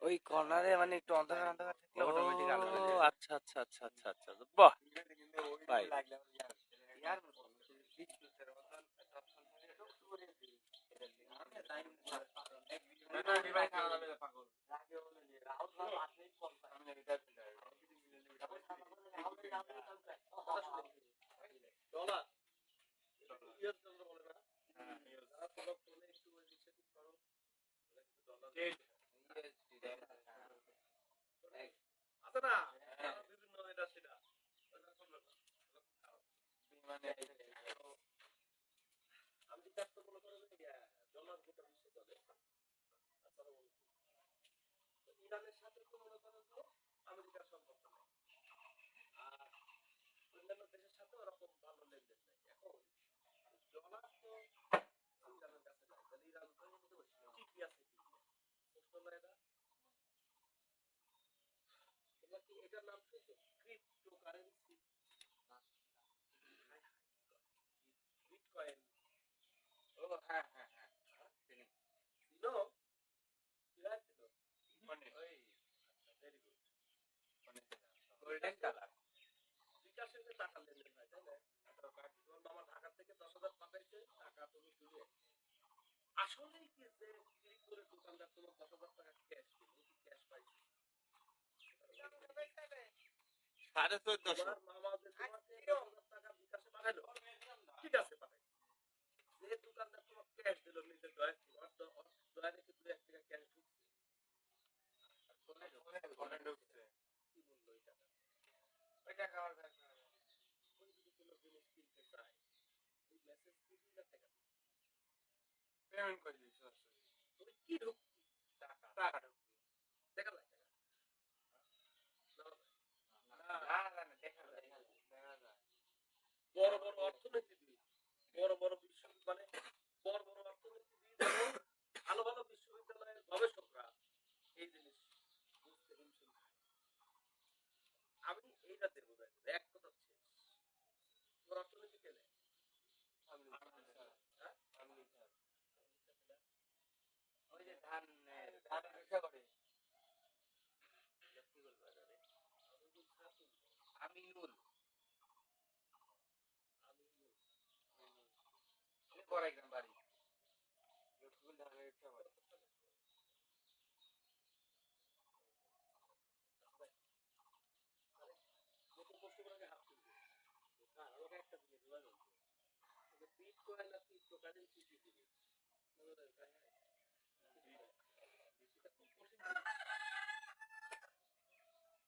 ওই কর্নারে মানে একটু অন্ধকার অন্ধকার থাকলে অটোমেটিক আলো জ্বলে যায়। আচ্ছা আচ্ছা আচ্ছা আচ্ছা আচ্ছা বাহ ভাই সাড়ে 1400 পেমেন্ট করে দিয়েছি টাকা বড় বড় অর্থনীতিবিদ বড় বড় মানে বড় বড় অর্থনীতিবিদ এবং ভালো ভালো বিশ্ববিদ্যালয়ের গবেষকরা এই জিনিস বুঝতে হিমশিম খায়। আমি এইটা দেবো এক কথা শেষ। তোমার অর্থনীতি কে নেয়? ওই যে ধান ব্যবসা করে আমিনুল বড়াইগ্রাম বাড়ি ধানের ব্যবসা করে।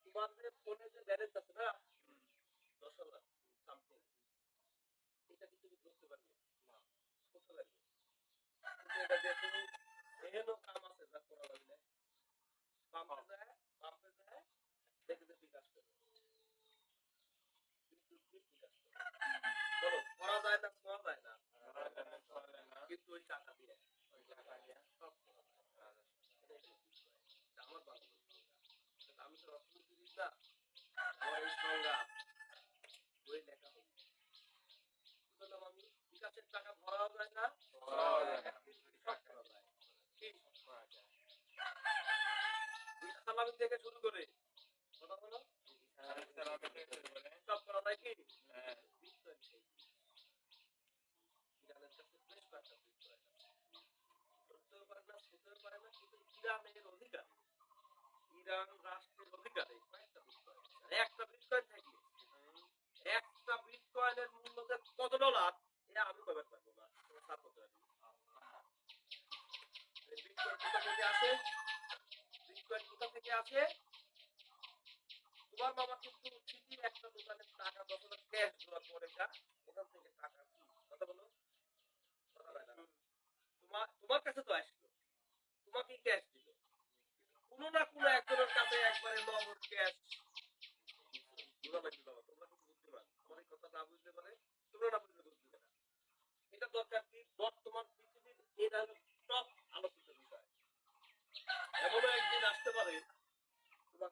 তোমাদের ফোনে যে ব্যালেন্স আছে না 10,000 সামথিং, এটা কি তুমি ধরতে পারবে না? করতে পারবে কিন্তু এটা দিয়ে তুমি এহেন কাম আছে যা করা লাগবে পাম্পে যায় দেখে দেখে বিকাশ করবে বলো করা যায় না করা যায় না কিন্তু ওই টাকা দিয়ে সব আমার ভালো আমি তো অর্থনীতি না আমার এই সংজ্ঞা বই লেখা হবে বুঝলাম আমি বিকাশের টাকা ভরাও যায় না সব করা যায় কি সালামি থেকে শুরু করে কথা বলো সব করা যায় কি ইরানের কাছে বেশ কয়েকটা বিটকয়েন ধরতেও পারে না শুতেও পারে না কিন্তু ইরানের অধিকার ইরান রাষ্ট্রের অধিকারে কয়েকটা বিটকয়েন একটা বিটকয়েন থাকলে একটা বিটকয়েনের মূল্য যে কত ডলার এটা আমি কবে পারবো না বিটকয়েন কোথা থেকে আসে বিটকয়েন কোথা থেকে আসে তোমার বাবা কিন্তু ঠিকই একটা দোকানে টাকা 10,000 ক্যাশ দেওয়ার পরে ওখান থেকে টাকা কথা বলো তোমার কাছে তো আসলো তোমাকে ক্যাশ দিল কোনো না কোনো একজনের কাছে একবারে নগদ ক্যাশ তোমরা কিন্তু বুদ্ধিমান তোমার এই কথা না বুঝতে পারে তোমরা না বুঝলে বুঝবে না এটা দরকার কি বর্তমান পৃথিবীর এটা হলো টপ আলোচিত বিষয় এমনও একদিন আসতে পারে তোমার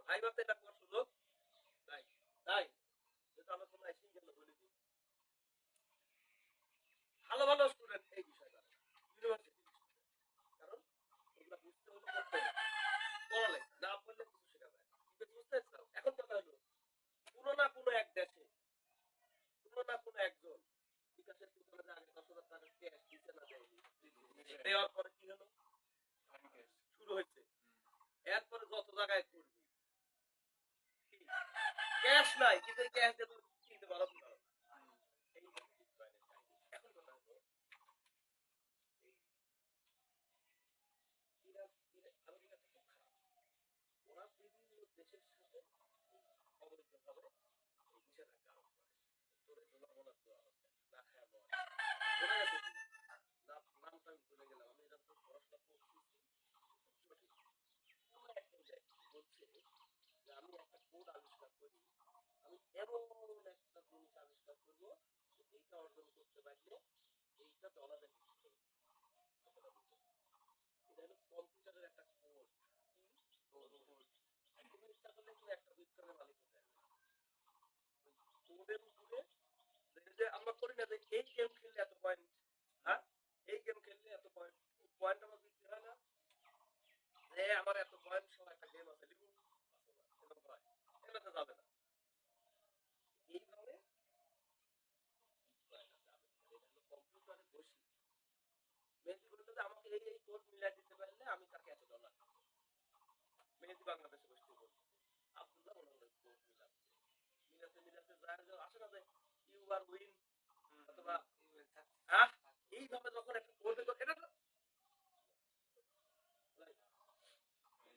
ভাই বাতে এটা কোয়ার সুযোগ নাই তাই যেটা আলোচনায় সিঙ্গেল এক দেশে কোনো না কোনো একজন বিকাশের দোকানে আগে 10,000 টাকা ক্যাশ দিতে না দেয়নি, দেওয়ার পরে কি হলো, শুরু হয়েছে। এরপরে যত জায়গায় করবি ক্যাশ নাই, কিন্তু ক্যাশ দিয়ে তুমি কিনতে পারো কি পারো না। এই হচ্ছে বিটকয়েনের কাহিনী। এখন কথা হলো আমেরিকা তো খুব খারাপ, ওরা বিভিন্ন দেশের সাথে অবৈধভাবে এই নিষেধাজ্ঞা আরোপ করে, তোরে জনগণের দেওয়া হচ্ছে না, খায় বল বোঝা গেছে কি? নামটা আমি ভুলে গেলাম, আমি এটা তো পড়াশোনা করতেছি, জটিল। কোনো একজন বলছে যে আমি একটা কোড আবিষ্কার করি, আমি এমন একটা জিনিস আবিষ্কার করবো যে এইটা অর্জন করতে পারলে এইটা ডলারে বিক্রি করবো। এটা হলো কম্পিউটারের একটা কোড। তুমি ইচ্ছা করলে তুমি একটা বিটকয়েনের মালিক হতে পারবে কোডের উপরে। যে আমরা করি না যে এই গেম খেললে এত পয়েন্ট, হ্যাঁ এই গেম খেললে এত পয়েন্ট, পয়েন্ট আমার বৃদ্ধি হয় না, যে আমার এত পয়েন্ট সহ একটা গেম আছে লিখুন, এরকম হয়, এটাতে যাবে না। এইভাবে কম্পিউটারে বসি মেহেদি বলতো যে আমাকে এই কোড মিলাই দিতে পারলে আমি তাকে এত ডলার। মেহেদি বাংলাদেশে বসতে বলতো, আব্দুল্লাহ মনে হয় কোড মিলাচ্ছে, মিলাতে মিলাতে যায় আসে না যে ইউ আর উইন অথবা হ্যাঁ, এইভাবে যখন একটা কোড এটা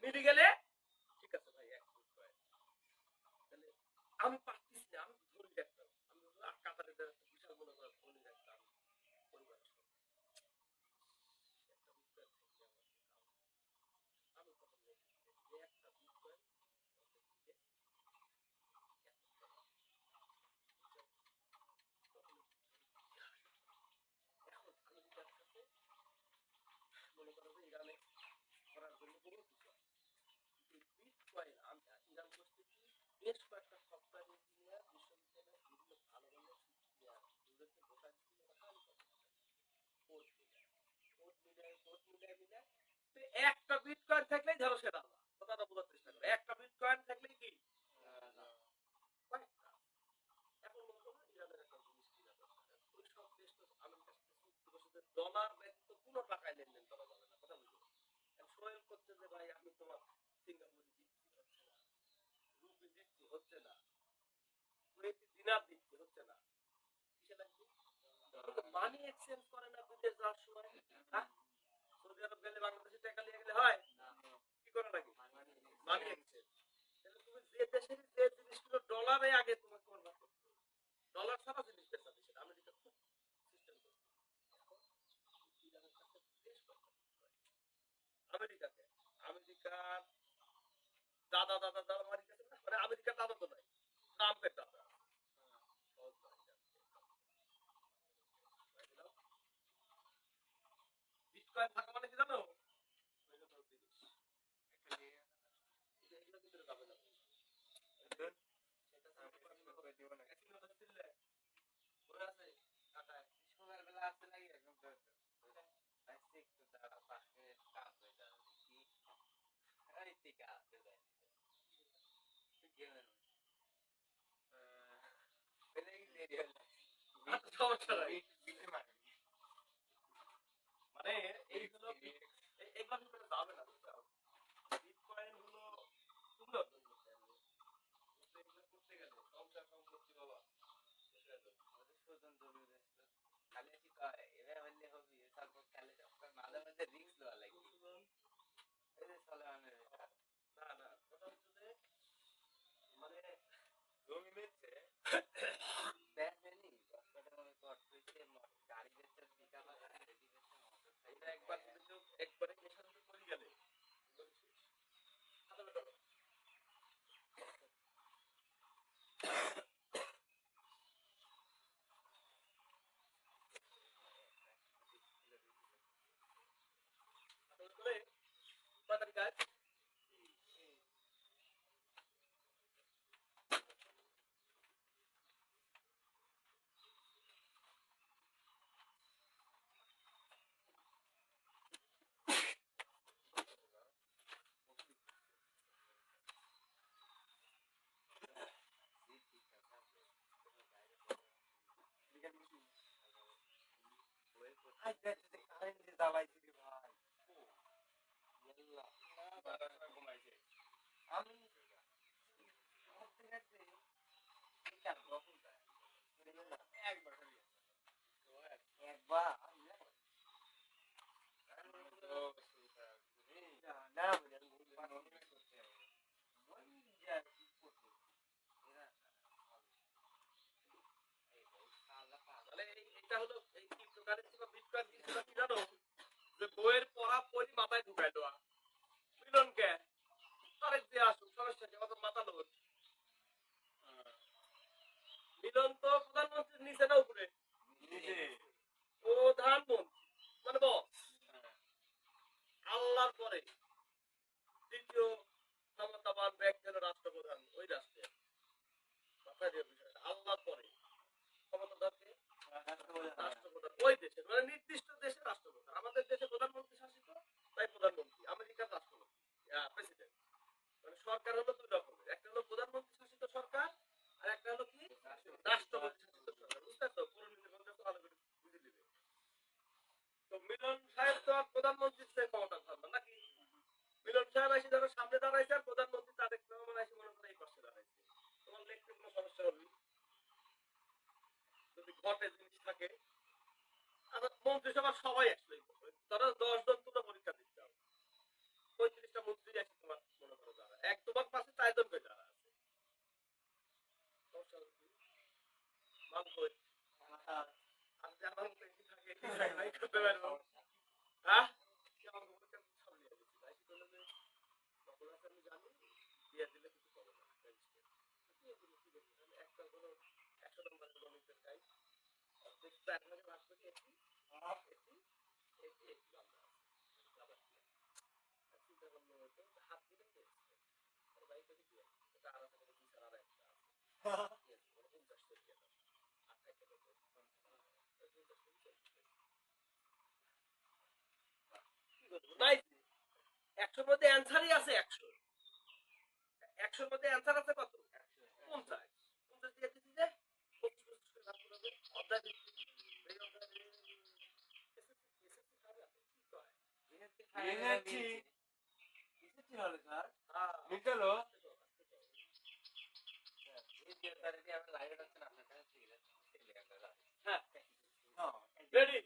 মিলে গেলে ঠিক আছে ভাই, এক তাহলে আমি পারতেছি না, আমি ধরি রাখতাম, আমি কাতারে বিশাল মনে করার ধরি রাখতাম পরিবারের সঙ্গে একটা বিটকয়েন থেকে আমি তখন যে একটা বিটকয়েন এখন আমেরিকার সাথে মনে করো যে ইরানে করার জন্য কোনো কিছু আছে, বিটকয়েন আমি ইরান করতেছি বেশ কয়েকটা সফটওয়্যার ইঞ্জিনিয়ার বিশ্ববিদ্যালয়ের বিভিন্ন ভালো ভালো শিক্ষিয়ার ওদেরকে বসা দিচ্ছি কোড মিলায় তো একটা বিটকয়েন থাকলেই ধরো সেটা আল্লাহ, কথাটা বোঝার চেষ্টা করো, একটা বিটকয়েন থাকলেই কি কয়েকটা। এখন মনে করো ইরানের একটা জিনিস কিনা দরকার, ওই সব দেশ তো আমেরিকার সাথে চুক্তি বসে ডলার ব্যতীত কোনো টাকায় লেনদেন করা যাবে না, কথা বুঝলো। সোহেল করছে যে ভাই আমি তোমার সিঙ্গাপুরে দিচ্ছি হচ্ছে না, রুপি দিচ্ছি হচ্ছে না, কুয়েতি দিনার দিচ্ছি হচ্ছে না, কিসে লাগবে মানি এক্সচেঞ্জ করে না বিদেশ যাওয়ার সময়, হ্যাঁ সৌদি আরব গেলে বাংলাদেশে টাকা নিয়ে গেলে হয় কি করে নাকি মানি এক্সচেঞ্জ। তাহলে তুমি যে দেশের যে জিনিসগুলো ডলারে আগে তোমাকে কনভার্ট করতে হবে, ডলার ছাড়া জিনিস বেচা দিচ্ছে আমেরিকা খুব সিস্টেম করছে। ইরানের কাছে বেশ কয়েকটা আমেরিকাতে আমেরিকার দাদা দাদা দাদা আমেরিকা মানে আমেরিকার দাদা তো নাই, ট্রাম্পের দাদা বিটকয়েন থাকা মানে কি জানো, সকালবেলা আসতে লাগে একদম একটু দাঁড়া 5 মিনিট কাজ হয়ে যাবে কি এই টিকা আসতে যায় গেমের দেরি হলো সমস্যা নাই মানে এইগুলো এইগুলো করে যাবে না, বিটকয়েন হলো তুমি অর্জন করতে পারবে, এগুলো করতে গেলে সংসার সম্পত্তি বাবা খালি কি কয় এভাবে হলে হবে তারপর খালি মাঝে মাঝে রিস্ক দেওয়া লাগে না না কথা হচ্ছে যে মানে জমি বেচছে গাড়ি বেচছে একবার একবারে নেশা করে গেলে এটা হলো এই ক্রিপ্টোকারেন্সি বা বিটকয়েন কিছুটা কি জানো যে বইয়ের পড়া পড়ি মাথায় ঢুকাই দেওয়া মিলনকে আরেক দিয়ে আসুক সমস্যা কি আমাদের মাথা লোক মিলন তো প্রধানমন্ত্রীর নিচে না উপরে প্রধানমন্ত্রী মানে বস আল্লাহর পরে দ্বিতীয় ক্ষমতাবান ব্যক্তি হলো রাষ্ট্রপ্রধান ওই রাষ্ট্রে মাথায় দিয়ে বিষয়টা আল্লাহর পরে ক্ষমতাধরকে রাষ্ট্রপ্রধান ওই দেশের মানে নির্দিষ্ট দেশের রাষ্ট্রপ্রধান আমাদের দেশে প্রধানমন্ত্রী শাসিত তাই প্রধানমন্ত্রী আমেরিকার রাষ্ট্রপতি প্রেসিডেন্ট মানে সরকার হলো দুই রকমের একটা হলো প্রধানমন্ত্রী শাসিত সরকার আর একটা হলো কি রাষ্ট্রপতি শাসিত সরকার বুঝতে পারছো পরিণতির মধ্যে তো ভালো করে বুঝে দিবে তো মিলন সাহেব তো আর প্রধানমন্ত্রীর চেয়ে ক্ষমতা থাকবে নাকি মিলন সাহেব এসে ধরো সামনে দাঁড়াইছে আর প্রধানমন্ত্রী তারেক রহমান এসে মনে করে এই পাশে দাঁড়াইছে তোমার লিখতে কোনো সমস্যা হবে যদি ঘটে জিনিস থাকে আবার মন্ত্রিসভার সবাই আসলে তারা 10 জন তোমরা পরীক্ষা দিতে হবে 35টা মন্ত্রী আছে তোমার মনে করো যারা এক তোমার পাশে 4 জন করে যারা আছে সমস্যা হবে কি মান কই আর যে আমার বেশি থাকে ভাই করতে পারবো হ্যাঁ কি আমার পরীক্ষা সামনে আছে ভাই কি বলে যে সকল আছে আমি জানি দিয়ে দিলে কিছু হবে না একটা কোনো 100 নম্বরের গণিতের চাই অর্ধেকটা একভাবে ভাগ করে এসি এসি এসি এসি আমরা চিন্তা করলে হতো হাত দিলে আর ভাই করে দিয়ে এটা আর একটা বিচার আর একটা আছে 50 টাকা দিয়ে দাও 28 টাকা করে 100 মধ্যে অ্যান্সারই আছে 100 মধ্যে অ্যান্সার আছে কত 50 50 দিয়ে দিছি যে 25 করে ভাগ করে হবে অধ্যায় ভিত্তিক এই অধ্যায় রেডি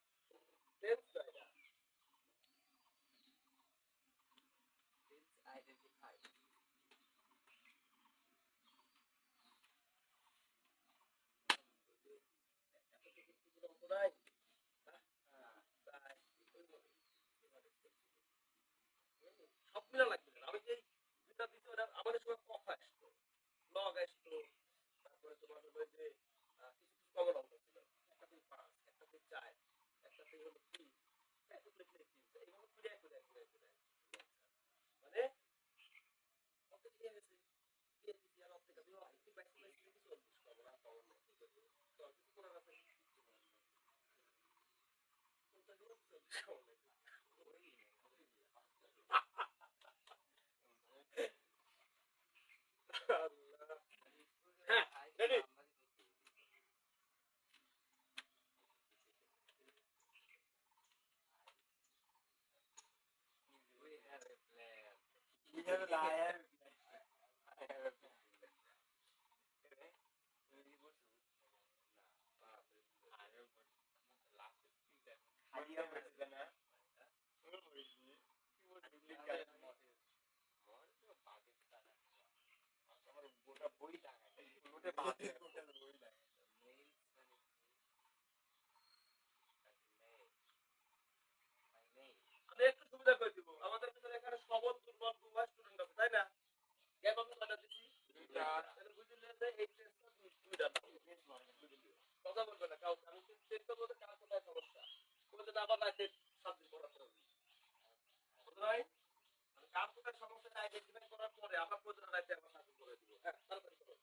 না টেন্স না সব মিলা লাগবে না আমি যে যেটা দিতে আমাদের সময় কথা আসতো লগ আসতো তারপরে তোমার হলো যে কিছু কিছু কমন অঙ্ক ছিল একটা থেকে 5 একটা থেকে 4 একটা থেকে হলো 3 একটা থেকে 3 এইভাবে ঘুরে মানে কত দিয়ে গেছে দিয়ে দিছি আর অর্ধেক আমি একটু বাইসি বাইসি দিয়ে দিছি অল্প কমন আর কমন নেই ঠিক আছে তো কিছু করার আছে কোনটা দিয়ে কমন নেই আল্লাহ হ্যাঁ রেডি আমি একটু সুবিধা করে দিব আমাদের ভিতরে এখানে সবল দুর্বল উভয় স্টুডেন্ট আছে তাই না গ্যাপ আমি কয়টা দিছি তাহলে বুঝলে যে এই টেস্টটা দুইটা কথা বলবে না কাউকে আমি চেষ্টা করতে কার কোথায় সমস্যা বলতে না আবার রাতে 7 দিন পড়াতে হবে বুঝতে ভাই কার কোথায় সমস্যাটা আইডেন্টিফাই করার পরে আবার প্রয়োজন রাতে আবার 7 দিন করে দিব হ্যাঁ তাড়াতাড়ি করো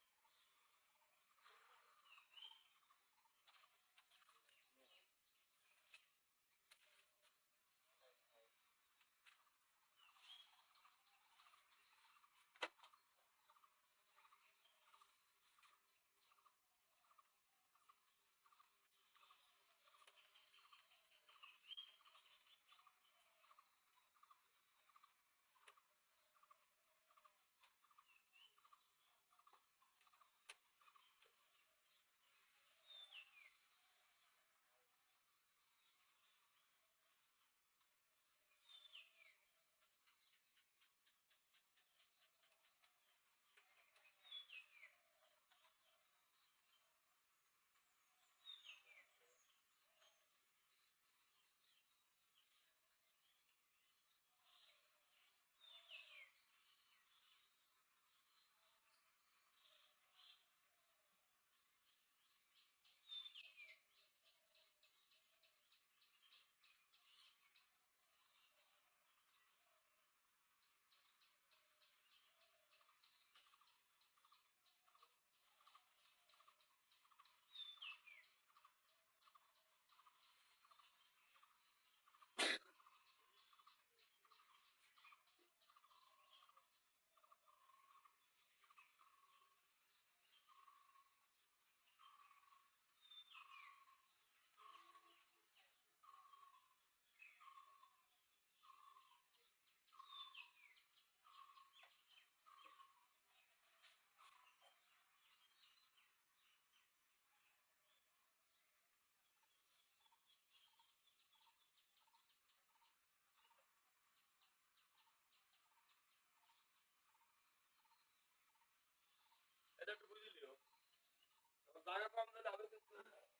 জায়গা কম দিলে আমি কিন্তু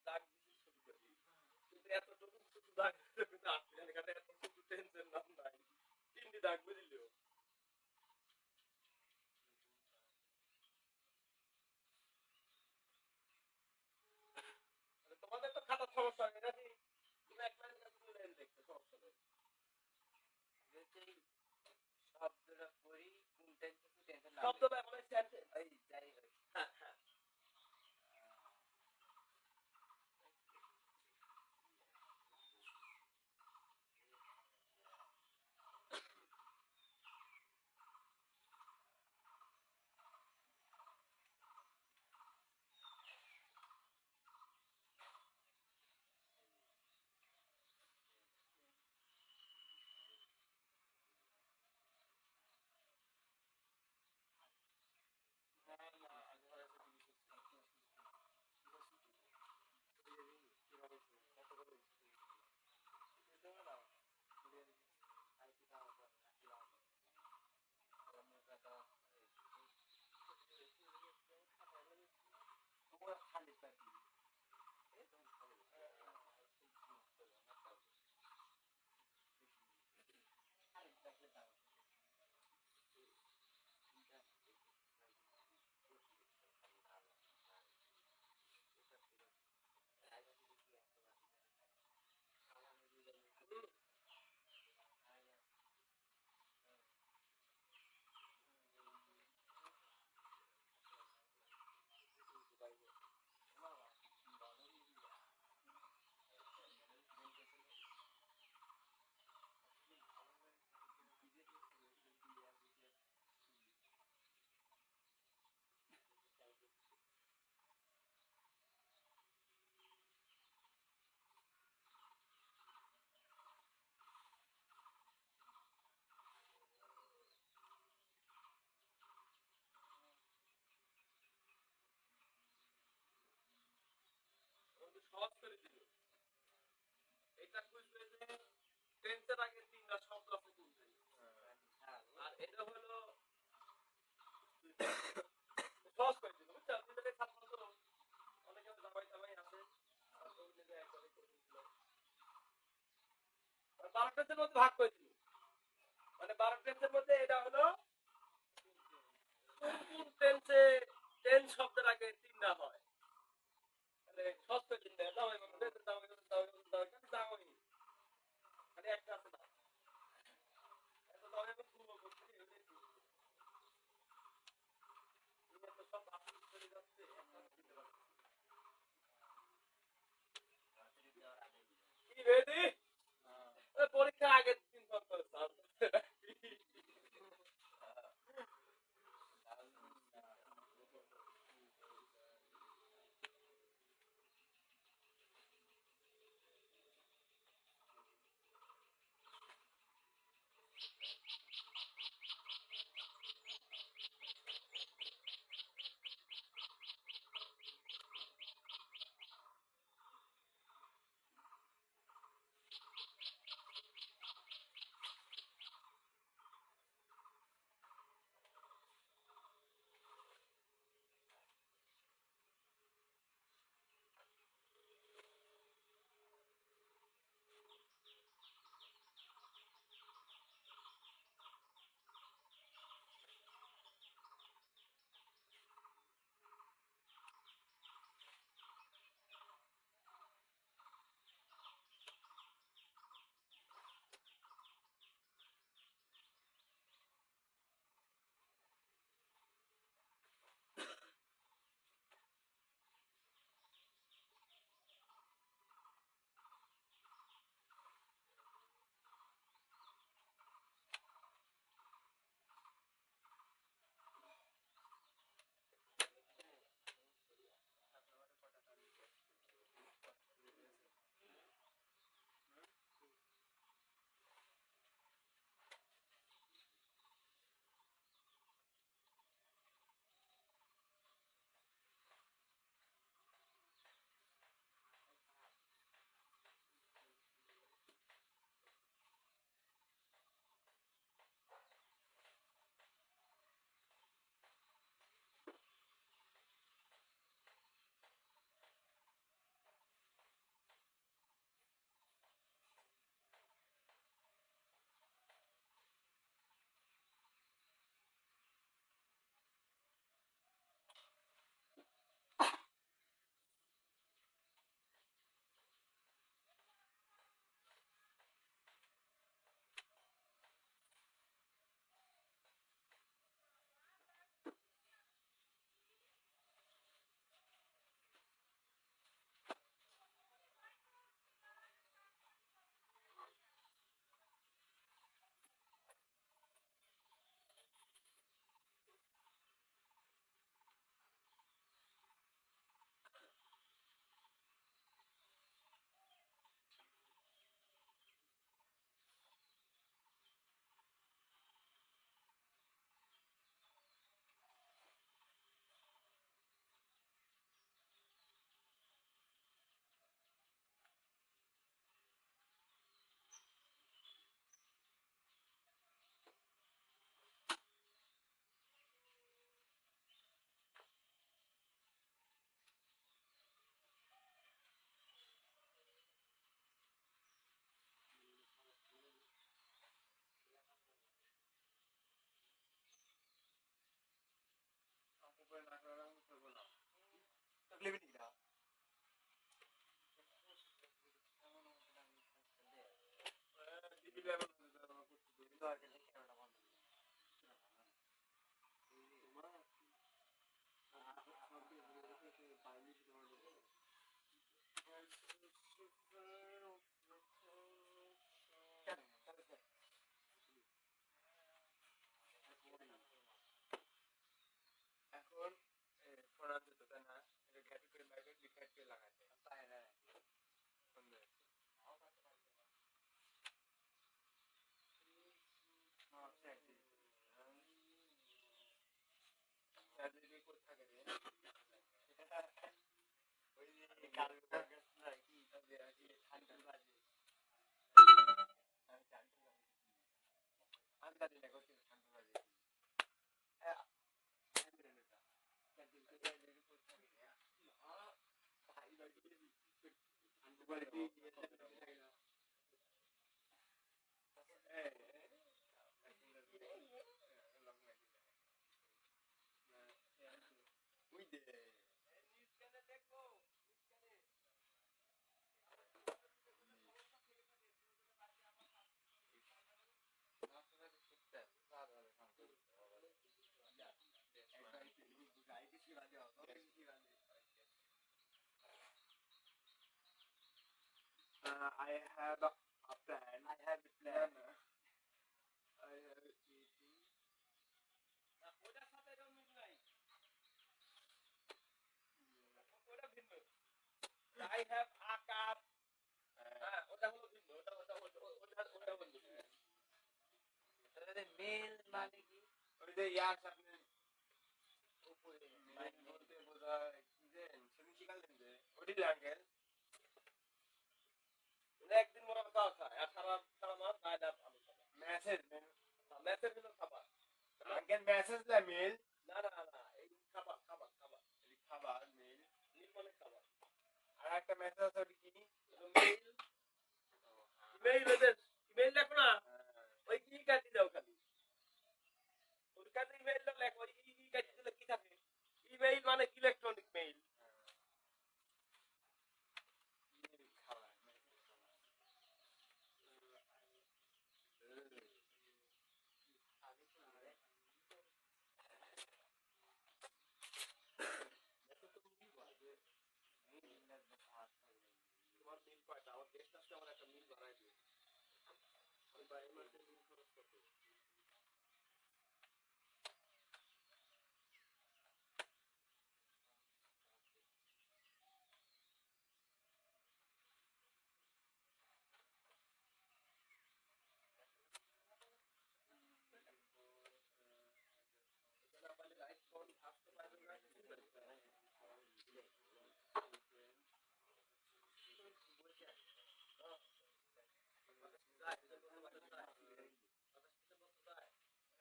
দাগ দিতে শুরু করি কিন্তু এতটুকু শুধু দাগ দিতে কিন্তু আসলে এখানে এত শুধু টেনশন নাম নাই তিনটি দাগ বুঝলিও তোমাদের তো খাতার সমস্যা হয় নাকি তুমি এক লাইন কাজ করে দেখতে সমস্যা নেই শব্দটা পড়ি কোন টেনশন শব্দটা মানে সেন্টেন্স এই যাই হোক হ্যাঁ হ্যাঁ খালি পাখি সহজ করে দিল এটা খুঁজবে যে টেন্সের আগে তিনটা শব্দ আছে কোনটা আর এটা হলো সহজ করে দিল বুঝছো তুমি ছাত্র তো অনেকে দাবাই দাবাই আছে বারো টেন্সের মধ্যে ভাগ করে দিল মানে বারো টেন্সের মধ্যে এটা হলো কোন টেন্সে টেন্স শব্দের আগে তিনটা হয় তাহলে সহজ করে দিল দাবাই দাবাই দাবাই দাবাই দাবাই মানে একটা আছে না এত দাবাই আমি পূর্ব করছি তো সব বাতিল করে যাচ্ছে একটা দিতে পারছি কি রেডি পরীক্ষার আগের দিন ফোন করে I have a plan. I have a plan. I have eating. না, ওটার সাথে এটার মিল নাই। ওটা ভিন্ন। I have a cup. হ্যাঁ, ওটা হলো ভিন্ন। ওটা ভিন্ন। তাহলে মেল মানে কি? ওই যে ইয়ার সামনে উপরে মেইন বলতে বোঝায় কি যে সেদিন শিখালেন যে ওটি আঙ্কেল ওটা একদিন মনে হয় খাওয়া খায়। আর সারা মাস খায় না আলু খাবার। মেসেজ ম্যাচের ভিন্ন খাবার। আঙ্কেল মেসেজ লা মেল না, এই খাবার। খাবার মেল মিল মানে খাবার। আর একটা মেসেজ আছে ওটি কি মেইল, ইমেইল লেখো না। ওই ই কাটি দাও খালি। ওর কাছে ইমেইলটা লেখো। ওই ই কাটি দিলে কি থাকে? ইমেইল মানে ইলেকট্রনিক মেইল। খাবার তোমার মিল কয়টা? আমার গেস্ট আসলে আমার একটা মিল বানাই দিও। ওই বা এই মাসে মিল খরচ কত? না পারলে রাইট ফোন আসতে পারবে না।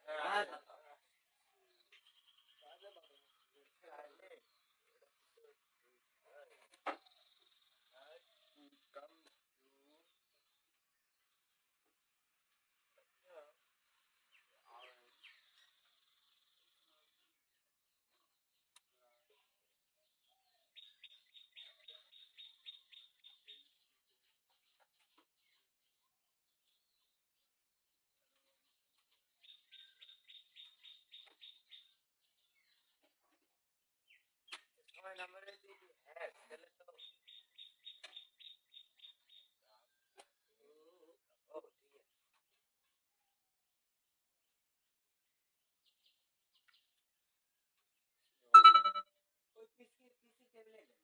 হ্যাঁ ছয় নম্বরে যদি হ্যাঁ তাহলে তো ও ঠিক আছে। ওই পিসি টেবিলে দেন।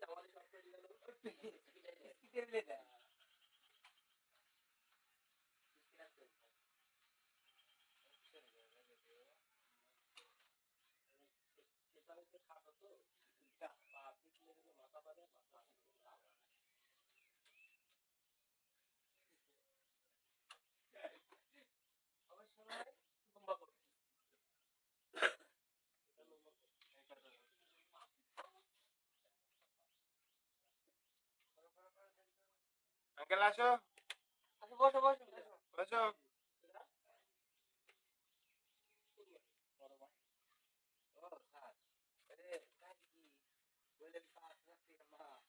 আমাদের সব তৈরি গেল। পিসি টেবিলে দেন। সেটা হচ্ছে খাটো তো। পা পিছলে গেলে মাথা পারে, মাথা অনেক সময় লম্বা করে। এটা লম্বা করে। আঙ্কেল আসো আচ্ছা বসো। বসো ও স্যার আরে কাজ কি বলেন 5 লাখ টাকা মাস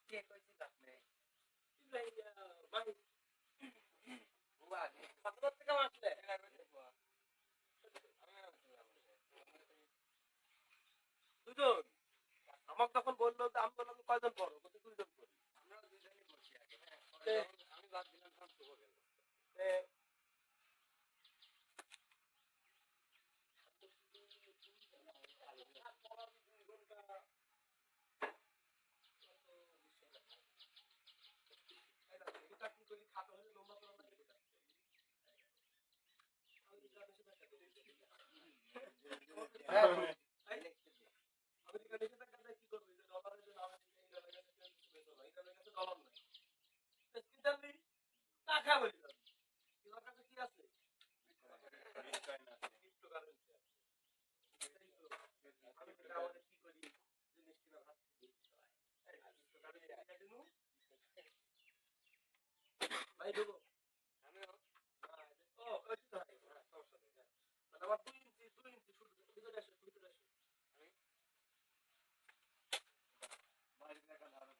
কে কইছিল আপনি? এই ভাই, বুয়া কে 7,000 টাকা মাসলে। টাকা কইছে বুয়া দুজন। আমাকে তখন বললো যে আমি বললাম কয়জন পড়ো? বলছে 2 জন পড়ি। আমরা দুজনেই বসি আগে হ্যাঁ এ, আমি বাদ দিলাম সব শুভ গেল এ, এটা কি করি? খাটো হলে লম্বা করা লাগে এটা। আমি এটা বেশি টাকা দিই। হ্যাঁ আমেরিকা নিষেধাজ্ঞা দেয় কি করবে? ভাই দেবো আমিও ও ওই তো ভাই সমস্যা নেই মানে আমার 2 ইঞ্চি শুধু ভিতরে আসে আমি বাড়ির দেখা ধারণ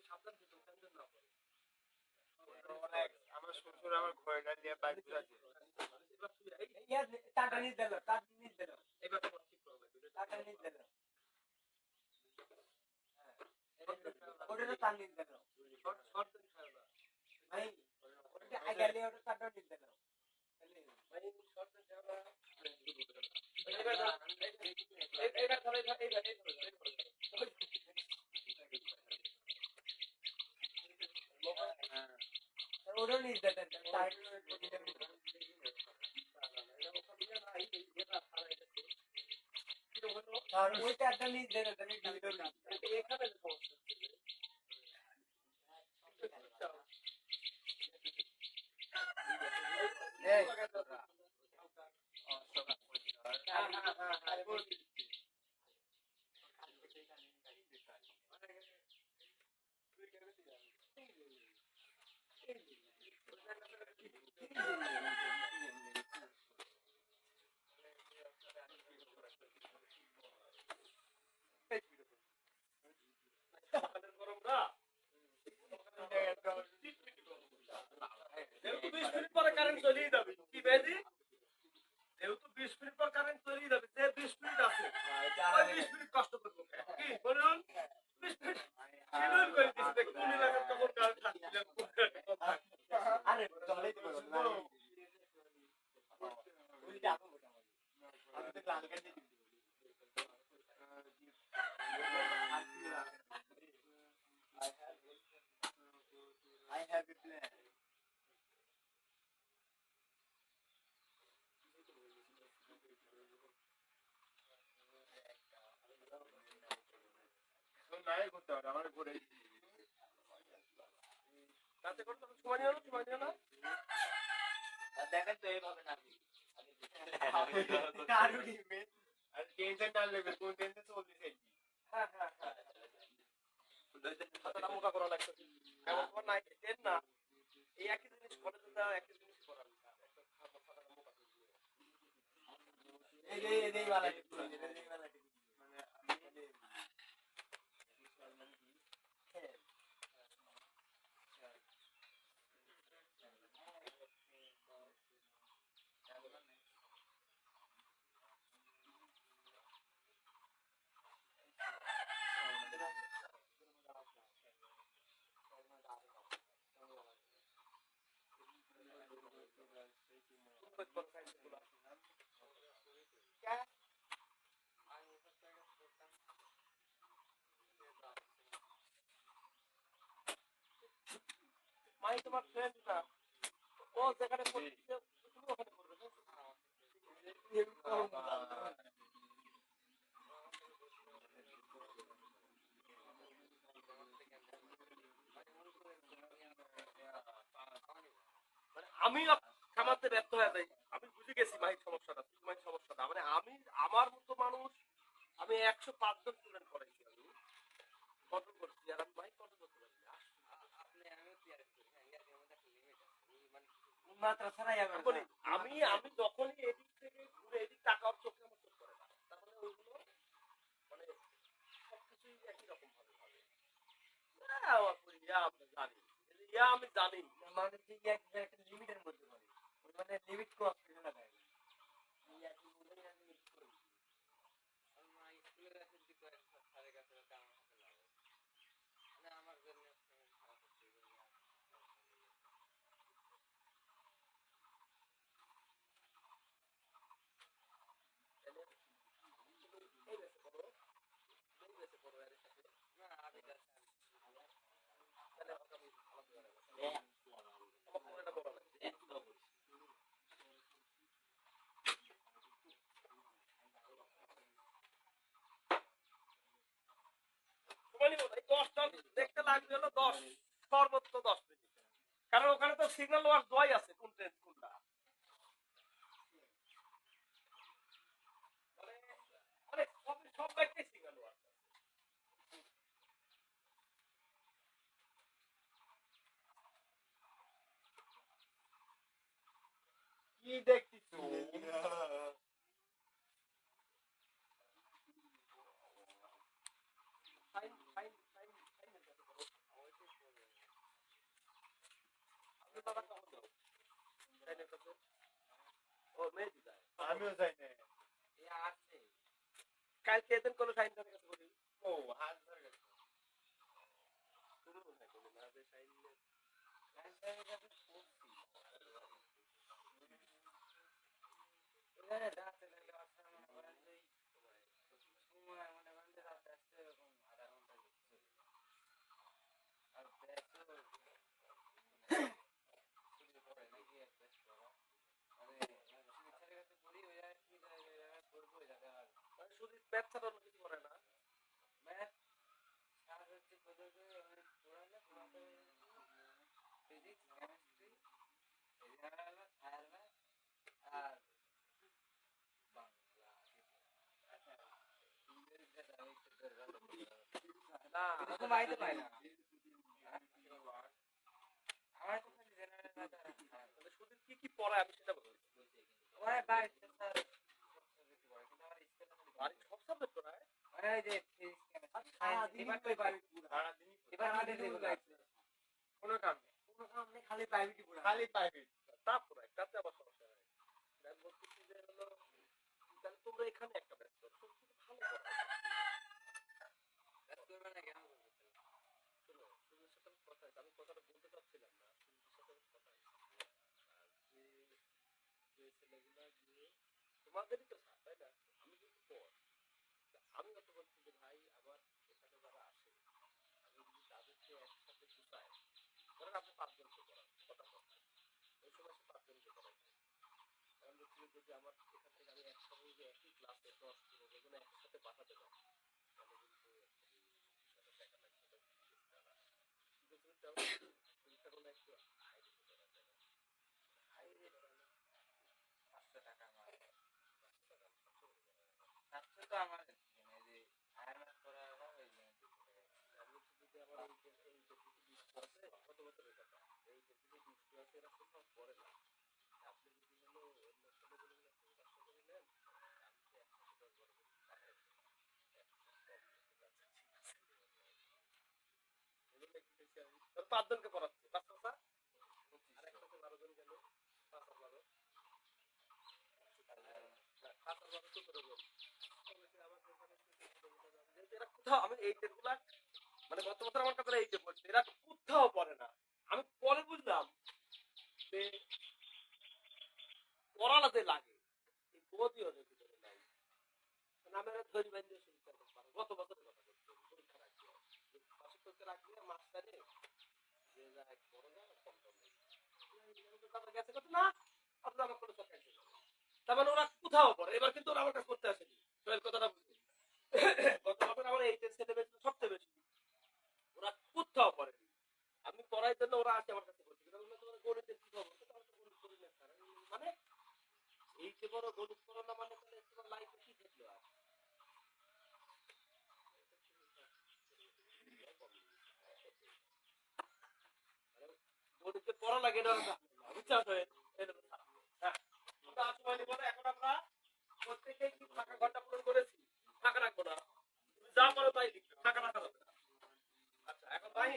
সাবধান থেকে টেনশন না করে অনেক আমার শ্বশুর আমার ঘরে দিয়ে বাইক বুঝাচ্ছে এবার তুই এই ইয়া টাকা নিয়ে দিল টাকা নিয়ে দিল এবার তোমার ঠিক করবে টাকা নিয়ে দিল ওটা টাকা নিয়ে দিল শর্ট দেন খায় না ভাই ওটা আগে লিয়ে ওটা টাকা নিয়ে দিল ভাই শর্ট দেন খায় না এবার এবার ধরে ওটা নিয়ে দিল টাকা আর ওই টাকা নিয়ে দিল তুমি দিল এখানে সমস্যা এই গরম না যেহেতু 20 মিনিট পরে কারেন্ট চলেই যাবে কি বেদি যেহেতু 20 মিনিট পর কারেন্ট চলেই যাবে যে 20 মিনিট আছে ওই 20 মিনিট কষ্ট করবো কি বলুন 20 মিনিট শিডিউল করে দিচ্ছে কোন এলাকার কখন কারেন্ট থাকছিল আরে চলে তো না ওই টাকা আমি তো লাল কার্ড দিয়ে I have a plan. নাই করতে হবে আমার ঘরে রাতে করে তখন সময় নিও না দেখেন তো এইভাবে না আর টেনশন না লাগবে কোন টেনশন চলতেছে হ্যাঁ হাতটা মোটা করা লাগছে এমন তোমার নাই দেন না এই একই জিনিস করে তো একই জিনিস করা এই वाला মানে আমি মাই তোমার ফ্রেন্ড না ও যেখানে পড়ছে তুমি ওখানে পড়বে মানে আমি খামাতে ব্যর্থ হয়ে যাই আমি বুঝে গেছি মাই সমস্যাটা মাই সমস্যাটা মানে আমি আমার মতো মানুষ আমি 105 জন স্টুডেন্ট করাইছি আমি কত করছি আর আমি মাই কত করতে পারি না মাত্রা ছাড়াই বলি আমি যখনই এদিক থেকে ঘুরে এদিক তাকার চোখে আমার চোখ করে না তার মানে ওইগুলো মানে সবকিছুই একই রকম ভাবে হবে আমি জানি মানে যে একটা লিমিটের মধ্যে পড়ে মানে লিমিট ক্রস করে না যায় দেখতে লাগবে হলো 10 সর্বোচ্চ 10 মিনিট কারণ ওখানে তো সিগন্যাল ওয়ার্ক দোয়াই আছে কোন ট্রেন কোনটা কি দেখতেছো? সাইন সাইন সাইন সাইনের কাছে বলো। আপনি বাবা কখন যাও? সাইনের কাছে? ও মেহেদি যায়। আমিও যাই না। এ আসছে কালকে এদিন কোনো সাইন কাছে বলি। ও হাত ধরে গেছে। তুমি কোথায় বলি না যে সাইন ক্যান্সারের কাছে পড়ছি ওখানে রাতে লাগলে আসলে মনে করেন যে সময় মনে করেন যে রাতে আসতে এরকম আধা ঘন্টা ঢুকছে আর ব্যাসও ছুটি পড়ে নাকি এক ব্যাস পড়া মানে চিকিৎসার কাছে পড়ি ওই আর কি জায়গায় পড়বো ওই জায়গায় আর মানে শুধু ম্যাথ ছাড়া অন্য কিছু করে না। ম্যাথ সার হচ্ছে কোথাও অনেক পড়ালে পড়াতে physics chemistry general higher math আর বাংলা আচ্ছা ইংরেজিটা আমি একটু না এরকম আইতে পাই না আমার তো খালি জেনারেল ম্যাথ আর মানে শুধু কি কি পড়ায় আমি সেটা বলছি। ওরা বাইরে স্যার বেশি পড়ে কিন্তু আমার স্কুলে খালি বাড়ির সব সাবজেক্ট পড়ায়। মানে ওই যে ফিজিক্স কেমিস্ট্রি এবার তো সারাদিনই এবার আমাদের যেগুলো আছে কোনো কাম নেই। কোনো কাম নেই খালি প্রাইভেটই পড়া খালি প্রাইভেট। তা পড়ায় তাতে আবার সমস্যা হয়। আমি বলতেছি যে হলো তাহলে তোমরা এখানে একটা ব্যাচ করো শুধু শুধু ভালো পড়ায়। কাজ করবে না কেন করবে শোনো সুমির সাথে আমার কথা হয়েছে, আমি কথাটা বলতে চাচ্ছিলাম না, সুমির সাথে আমার কথা হয়েছে। আর যে ছেলেগুলা গিয়ে তোমাদেরই তো স্যার তাই না, আমি কিন্তু পর আমি অত বলছি যে ভাই আমার এখানে যারা আসে আমি যদি তাদেরকে একসাথে গুছাই, ধরেন আপনি 5 জনকে করান কথা কথা ওই সময় সে 5 জনকে করাই কারণ হচ্ছে যদি আমার এখান থেকে আমি একসাথে যে একই ক্লাসে 10-15 জন একসাথে পাঠাতে পারি তাহলে কিন্তু এই বিষয়টা দেখা লাগবে না। কিন্তু তুমি চাও চিন্তা করলে একটু হাই দিতে পারা যায় না। হাই দিয়ে করা না 500 টাকা আমার 700 তো আমার মানে যে ফায়ার ম্যাথ করা হয় ওই জন্য 200 টাকা আমি হচ্ছে যদি আমার এই যে কিছু দুষ্ট আছে কত বছরের কথা এই যে কিছু দুষ্ট আছে এরা কোথাও পড়ে না। আপনি যদি হলো অন্য ছেলেগুলো আপনি ব্যবসা করে নেন আমি তো একসাথে 10-12 জন পাঠাই দিই। এজন্য কি করছি আমি ধর 5 জনকে পড়াচ্ছি 5 কথা আর একসাথে 12 জন গেল 5 আর 12 5 আর 12 17 জন। বলেছি আমাকে এখানে যেহেতু এরা কোথাও আমি এই ডেটগুলা মানে গত বছর আমার কাছে এই যে বলছে এরা কোথাও পড়ে না। আমি পরে বুঝলাম যে পড়ালাতে লাগে এই বোধই ওদের ভিতরে নাই। নামে ধরি বান্ধে শুরু করতে পারে গত বছরের কথা বলছি পরীক্ষা রাখছি পাশে করতে রাখলে মাস্টারে যে যায় বড় না কম কম গেছে কত না আপনার আমার কোনো চোখে তার মানে ওরা কোথাও পড়ে এবার কিন্তু ওরা আমার কাছে করতে আসেনি কথাটা বুঝলি। গত বছর আমার এই টেস্ট সেটা বেশি সবচেয়ে বেশি ওরা কোথাও পড়েনি। আমি পড়াই জন্য ওরা আসে আমার কাছে বলছে তোমার গণিতের কি খবর গণিত করি না স্যার মানে এই যে বড় গণিত করো না মানে তাহলে তোমার লাইফে কি থাকলো আর গণিতে পড়া লাগে না বুঝছো হ্যাঁ আমরা আসলে বলে এখন আমরা প্রত্যেকেই ফাঁকা ঘন্টা পূরণ করেছি ফাঁকা রাখবো না যা পারো তাই লিখবে ফাঁকা রাখা যাবে না। আচ্ছা এখন ভাই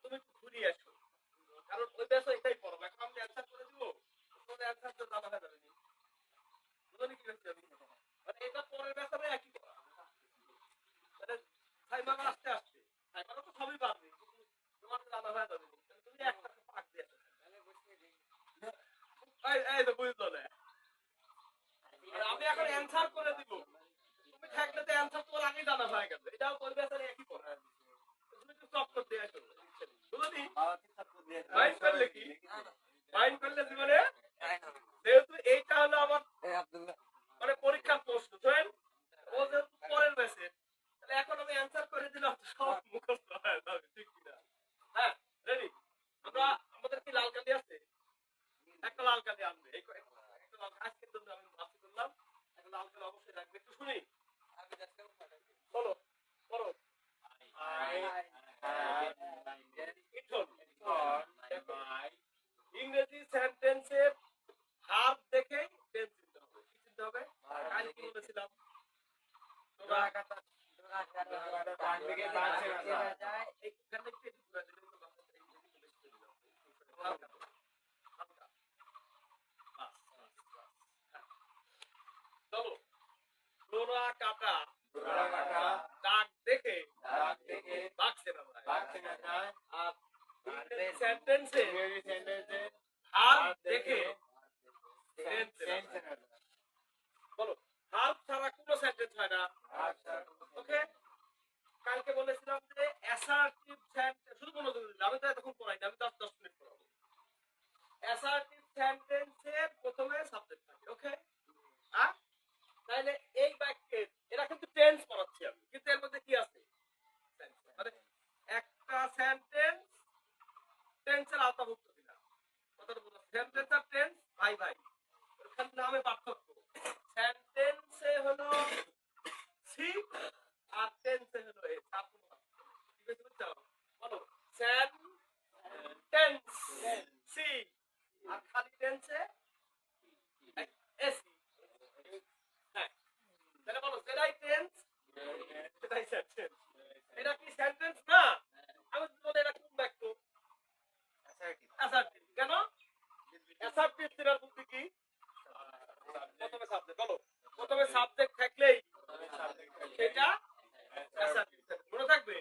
তুমি একটু ঘুরিয়ে আসো কারণ ওই ব্যাসও এটাই পড়ো এখন আমি অ্যান্সার করে দিব তোমাদের অ্যান্সার তো জানা হয়ে যাবে বুঝলি কি হচ্ছে আমি মানে এটা পরের ব্যাসারে একই করা মানে সাইমার আসতে আসতে সাইমার তো সবই পারবে কিন্তু তোমার জানা হয়ে যাবে তুমি একটা পাক দিয়ে এই তো বুঝলো না আমি এখন অ্যান্সার করে দিব তুমি থাকলে তো অ্যান্সার তোমার আগেই জানা হয়ে গেছে এটাও ওই ব্যাসারে একই করা তুমি একটু চক্কর দিয়ে আসো বুঝলি মাইন্ড করলে কি মাইন্ড করলে জীবনে যেহেতু এইটা হলো আমার মানে পরীক্ষার প্রশ্ন বুঝলেন ও যেহেতু পরের ব্যাচে তাহলে এখন আমি অ্যান্সার করে দিলাম সব মুখস্থ হয়ে যাবে ঠিক কিনা। হ্যাঁ রেডি আমরা আমাদের কি লাল কালি আছে একটা লাল কালি আনবে এই একটা লাল আজকের জন্য আমি বাছি করলাম একটা লাল কালি অবশ্যই রাখবে একটু শুনি চলো পড়ো ইংরেজি সেন্টেন্সের বলেছিলাম? ডোরা কাটা ডান দিকে বাড়ছে না চেপে যায় এইখানে একটু ঘুরে দিলে তো বাচ্চা এই দিকে বেশি চলে যাবে। হালকা তো, হালকা। বাস, বাস, বাস। হ্যাঁ। চলো, ডোরা কাটা ডোরা কাটা দাগ দেখে দাগ থেকে বাঁকছে না ভাই। বাড়ছে না যায় আর সেন্টেন্সে ইংরেজি সেন্টেন্সে ভার্ব দেখে টেন্সে না টেন্সে যায়। না যায় বলো, ভার্ব ছাড়া কোনো সেন্টেন্স হয় না। ওকে, কালকে বলেছিলাম যে অ্যাসার্টিভ সেন্টেন্স, শুধু মনোযোগ দিন, আমি তো এতক্ষণ পড়াইনি, আমি 10 মিনিট পড়াবো। অ্যাসার্টিভ সেন্টেন্সের প্রথমে সাবজেক্ট থাকে। ওকে, হ্যাঁ, তাহলে এই বাক্যের এরা কিন্তু টেন্স পড়াচ্ছি আমি, কিন্তু এর মধ্যে কি আছে? Tense। মানে একটা সেন্টেন্স টেন্সের আওতাভুক্ত কিনা কথাটা বলো। সেন্টেন্স আর টেন্স ভাই ভাই, ওখানে নামে পার্থক্য। সেন্টেন্সে হলো সি আর টেন্সে হলো এ, তার কোনো পার্থক্য নেই। ঠিক আছে, বুঝছো? বলো, সেন্টেন্স সি আর খালি টেন্সে এসি। হ্যাঁ, তাহলে বলো, যেটাই টেন্স সেটাই সেন্টেন্স। এটা কি সেন্টেন্স না? আমি যদি বলি এটা কোন বাক্য? অ্যাসার্টিভ। কেন? অ্যাসার্টিভ এর বুদ্ধি কি? প্রথমে সাবজেক্ট। বলো, প্রথমে সাবজেক্ট থাকলেই সেটা অ্যাসার্টিভ মনে থাকবে।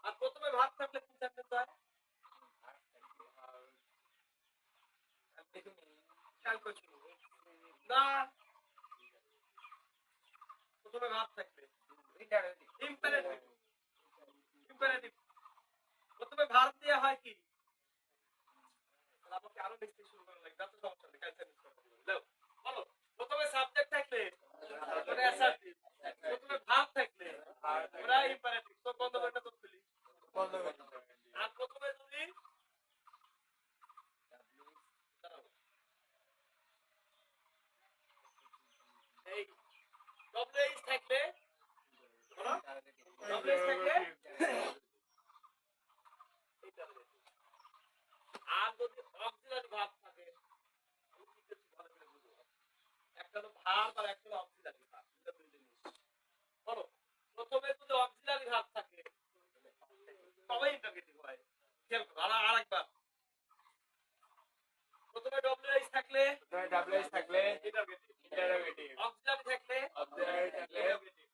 আর প্রথমে ভার্ব থাকলে কি সেন্টেন্স হয়? খেয়াল করছো না? প্রথমে ভার্ব থাকলে ইম্পারেটিভ। ইম্পারেটিভ প্রথমে ভার্ব দিয়ে হয় কি? আমাকে আরো লিখতে শুরু করা লাগবে, তাতে সমস্যা নেই, কাল সেন্টেন্স করে দিবো। নাও, বলো, প্রথমে সাবজেক্ট থাকলে ওটা অ্যাসার্টিভ, প্রথমে ভার্ব থাকলে ওটা ইম্পারেটিভ। তো বন্ধ করে না, তো খুলি। বন্ধ করে আর প্রথমে যদি এই ডব্লিউএইচ থাকলে, বলো, ডব্লিউএইচ থাকলে আর যদি অক্সিলারি ভার্ব থাকে, আমি কি করছি ভালো করে বুঝো। একটা হলো ভার্ব আর একটা হলো অক্সিলারি ভার্ব, দুটো দুই জিনিস। বলো, প্রথমে যদি অক্সিলারি ভার্ব থাকে তবে ইন্টারগেটিভ হয়। খেয়াল করো, আরেকবার। প্রথমে ডব্লিউএইচ থাকলে ডাব্লিউএস থাকলে ইন্টারগেটিভ, ইন্টারোগেটিভ অক্সিলারি থাকলে অবজারভেটরি থাকলে ইন্টারগেটিভ,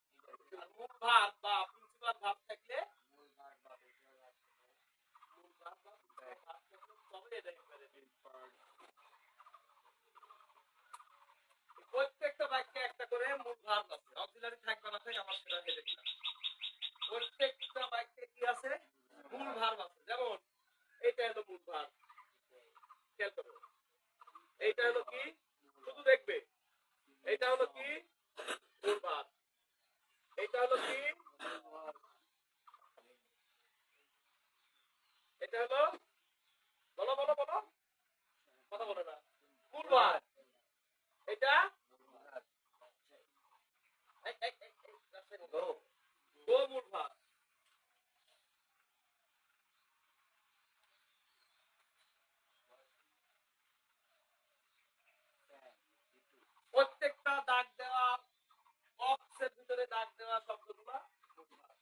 আর মূল ভার্ব বা প্রিন্সিপাল ভার্ব থাকলে মূল ভার্ব বা প্রিন্সিপাল ভার্ব থাকলে তবে এটা ইম্পারেটিভ। প্রত্যেকটা বাক্যে একটা করে মূল ভার্ব আছে, অক্সিলারি থাকবে না থাকে আমার সেটা হেডে দিলাম। প্রত্যেকটা বাক্যে কি আছে? মূল ভার্ব আছে। যেমন এইটা হলো মূল ভার্ব, খেয়াল করো। এইটা হলো কি? শুধু দেখবে, এইটা হলো কি? মূল ভার্ব। এইটা হলো কি? এটা হলো, বলো বলো বলো, কথা বলে না। মূল ভার্ব। এটা গো মূল ভার্ব। প্রত্যেকটা দাগ দেওয়া বক্সের ভিতরে দাগ দেওয়া শব্দগুলো মূল ভার্ব।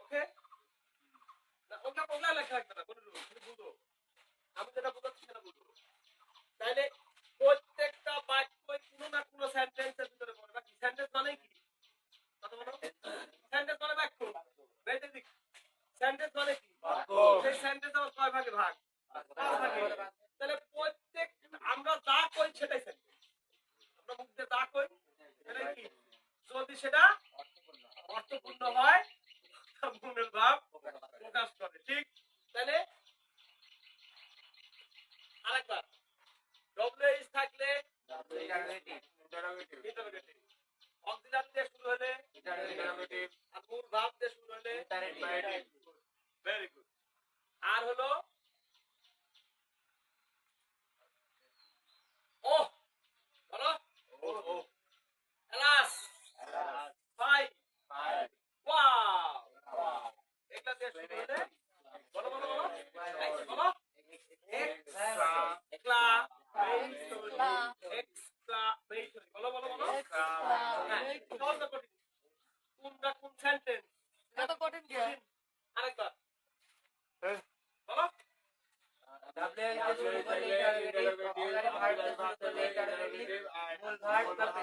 ওকে, না ওটা ওটা লেখা লাগবে না, কোনো বুঝো। আমি যেটা বুঝাচ্ছি সেটা বুঝো। তাইলে প্রত্যেকটা বাক্যই কোনো না কোনো সেন্টেন্সের ভিতরে পড়ে। বাকি সেন্টেন্স মানে কি? কথা বলো। সেন্টেন্স মানে বাক্য। বেসিক সেন্টেন্স মানে কি? সেই সেন্টেন্স আবার কয় ভাগে ভাগ? 5 ভাগে। তাহলে প্রত্যেক আমরা যা কই সেটাই সেন্টেন্স। আমরা মুখ দিয়ে যা কই সেটাই কি? যদি সেটা অর্থপূর্ণ হয়, মনের ভাব প্রকাশ করে। ঠিক? তাহলে আরেকবার, ডব্লিউএইচ থাকলে ইন্টারোগেটিভ ইন্টারোগেটিভ, অক্সিলারি দিয়ে শুরু হলে ইন্টারোগেটিভ আর মূল ভার্ব দিয়ে শুরু হলে ইম্পারেটিভ ভেরি গুড। আর হলো ও, বলো, ও এলাস, ফাই, ফাইভ ওয়াও, এগুলা দিয়ে শুরু হলে, বলো বলো বলো, বলো, একলা, এক্সট্রা, বলো বলো বলো, হ্যাঁ,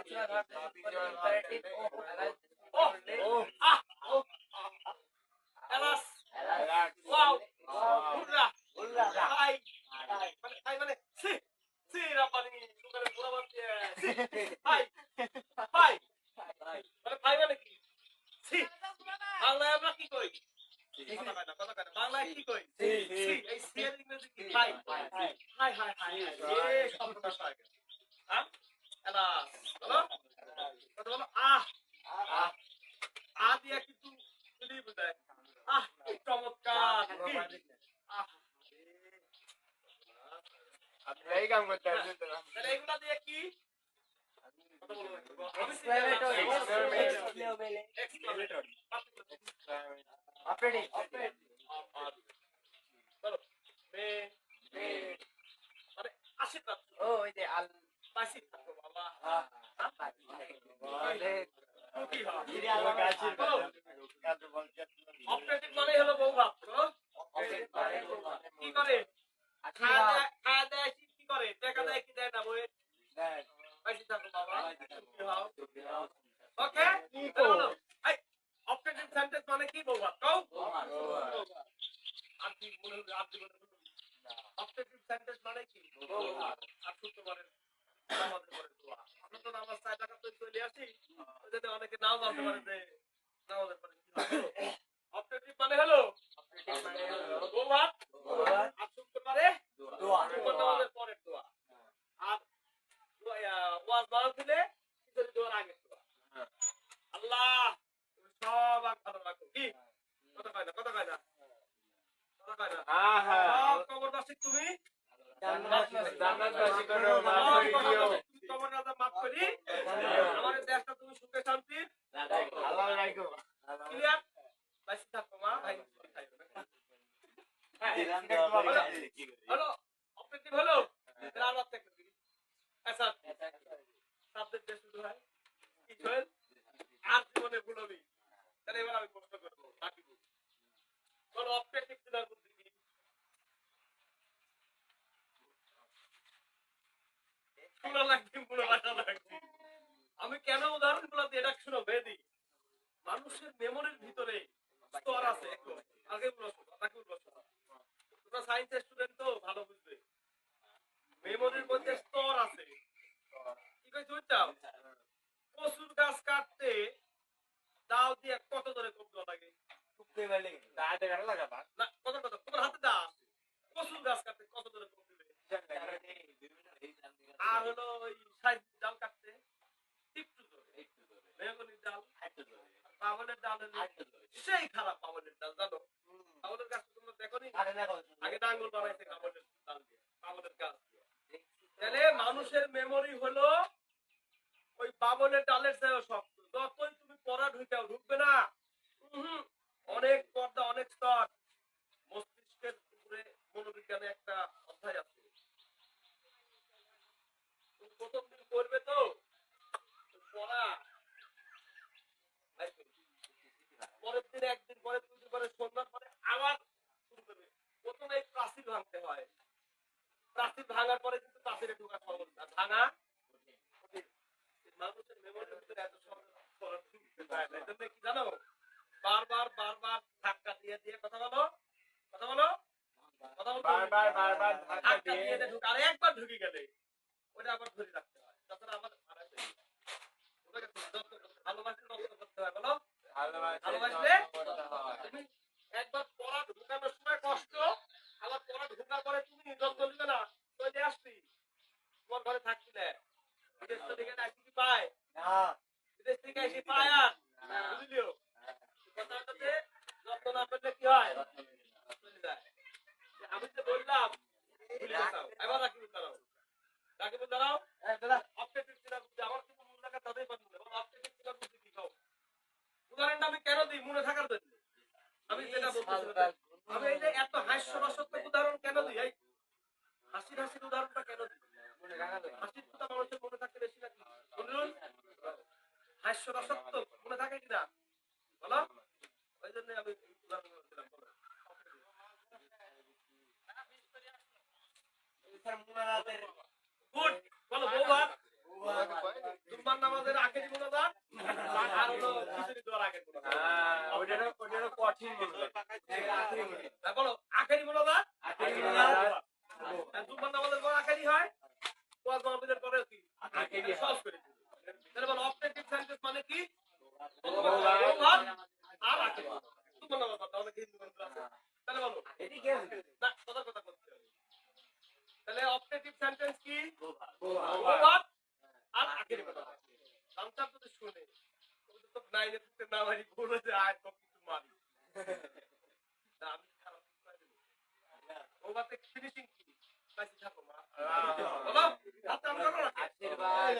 Maximum verb equal imperative of alas ও করলে ও আহ ও alas wow hurrah hi hi মানে সি সি রাপানি সুগারে পুরা বানতে সি হাই হাই মানে হাই মানে কি সি বাংলায় আমরা কি কই কথা কয় না বাংলায় কি কই সি এই সি এর ইংরেজি কি হাই হাই হাই হাই এ শব্দটা পায় হ্যাঁ এলাস বলো কথা বলো আহ আ দিয়া কিন্তু যদি বুঝায় আহ কি চমৎকার কি আহ আপনি এই কাম করতে আসছেন তো তাহলে এগুলা দিয়ে কি কথা বলো আমি explanatory এক্সপ্লেনেটরি operative বলো মে মানে আশীর্বাদ ও ওই যে আল পাশি থাকো বাবা কি অপারেটিভ মানে হলো বউ ভাত কি করে খাওয়া দেয় কি করে টাকা দেয় কি দেয় না বই পাশি থাকো বাবা ওকে বলো এই অপারেটিভ সেন্টেন্স মানে কি বউ ভাত কও আর কি মনে হলো আর কি মনে হলো অপারেটিভ সেন্টেন্স মানে কি বউ ভাত আর শুক্রবারের নামাজের পরে দোয়া আমরা তো নামাজ 4 টাকা তো চলে আসি ওইজন্য অনেকে নাও বলতে পারে যে নামাজের পরে কি হবে অপারেটিভ মানে হলো বউ ভাত আর শুক্রবারে দোয়া নামাজের পরে দোয়া আর ওয়াজ ভালো দিলে কিছু দোয়ার আগে দোয়া আল্লাহ তুমি সব ভালো রাখো কি কথা কয় না কথা কয় না কথা কয় না সব কবরবাসী তুমি জান্নাতবাসী করো মাফ করে দিও কবর রাজা মাফ করি আমাদের দেশটা তুমি সুখে শান্তি আল্লাহ রাখো ক্লিয়ার বাসি থাকো মা ভাই হ্যালো অপারেটিভ হলো আবার থেকে আচ্ছা সাবজেক্ট যে শুরু হয় কি হয় আর জীবনে ভুলবি তাহলে এবার আমি প্রশ্ন করবো বাকি বলো অপারেটিভ ক্লিয়ার বুদ্ধি কি শোনা লাগছে পুরো ভাষা লাগছে আমি কেন উদাহরণ গুলো দিয়ে এটা শুনো বেদি মানুষের মেমোরির ভিতরে স্তর আছে একটু আগে বলছো তাকে বলছো তোমরা সায়েন্সের স্টুডেন্ট তো ভালো বুঝবে মেমোরির মধ্যে স্তর আছে কি কই বুঝছাও কচুর গাছ কাটতে দাও দিয়ে কত ধরে কবজ লাগে টুকতে গেলে দাঁড়াতে গেল লাগা না কত কত তোমার হাতে দা কচুর গাছ কাটতে কত ধরে কবজ দিবে আর হলো ওই সাইজ ডাল কাটতে একটু ধরে বেগুনের ডাল পাগলের ডাল সেই খারাপ পাগলের ডাল জানো পাগলের গাছ তোমরা দেখো নি আগে ডাঙ্গল বানাইছে পাগলের ডাল দিয়ে পাগলের গাছ দিয়ে তাহলে মানুষের মেমোরি হলো ওই পাগলের ডালের চেয়ে শক্ত যতই তুমি পড়া ঢুকবে না অনেক পর্দা অনেক স্তর মস্তিষ্কের উপরে মনোবিজ্ঞানে একটা অধ্যায় আছে তুমি প্রথম দিন করবে তো পড়া পরের দিন একদিন পরে 2 দিন পরে সন্ধ্যার পরে আবার শুরু করবে প্রথমে এই প্রাচীর ভাঙতে হয় প্রাচীর ভাঙার পরে কিন্তু প্রাচীরে ঢোকা সহজ না ভাঙা মানুষের মেমোরির ভিতরে এত সহজ কি জানো বারবার ধাক্কা দিয়ে দিয়ে কথা বলো বারবার ধাক্কা দিয়ে ঢুকে আর একবার ঢুকে গেলে ওটা আবার ধরে রাখতে হয় তাছাড়া আমার ভালোবাসলে নষ্ট করতে হয় বলো ভালোবাসলে তুমি একবার পড়া ঢুকানোর সময় কষ্ট আবার পড়া ঢুকার পরে তুমি যত্ন নিবে না চলে আসবি তোমার ঘরে থাকবি না বিদেশ থেকে আসি কি পায় বিদেশ থেকে আসি পায় আর বুঝলিও কথাটাতে যত্ন না করলে কি হয় চলে যায় আমি তো বললাম এবার রাখি দাঁড়াও অপটেটিভ সিলার বুঝতে আমার কিন্তু মনে থাকা তাদের পারবে এবং অপটেটিভ সিলার বুঝতে কি খাও উদাহরণটা আমি কেন দিই মনে থাকার জন্য আমি যেটা বলতেছিলাম আমি এই যে এত হাস্যরসাত্মক উদাহরণ কেন দিই এই হাসির উদাহরণটা কেন দিই হাসির কথা মানুষের মনে থাকতে বেশি নাকি বলুন হাস্যরসাত্মক মনে থাকে কিনা বলো ওই জন্য আমি উদাহরণ দিলাম গুড বলো বউ ভাত জুম্মার নামাজ নাইনে থাকতে না মারি বলে যে আয় তো কিছু মারি না আমি খারাপ কিছু পাই দেবো ও বাতে ফিনিশিং কি পাইছি থাকো মা বলো হাত টান করো না আশীর্বাদ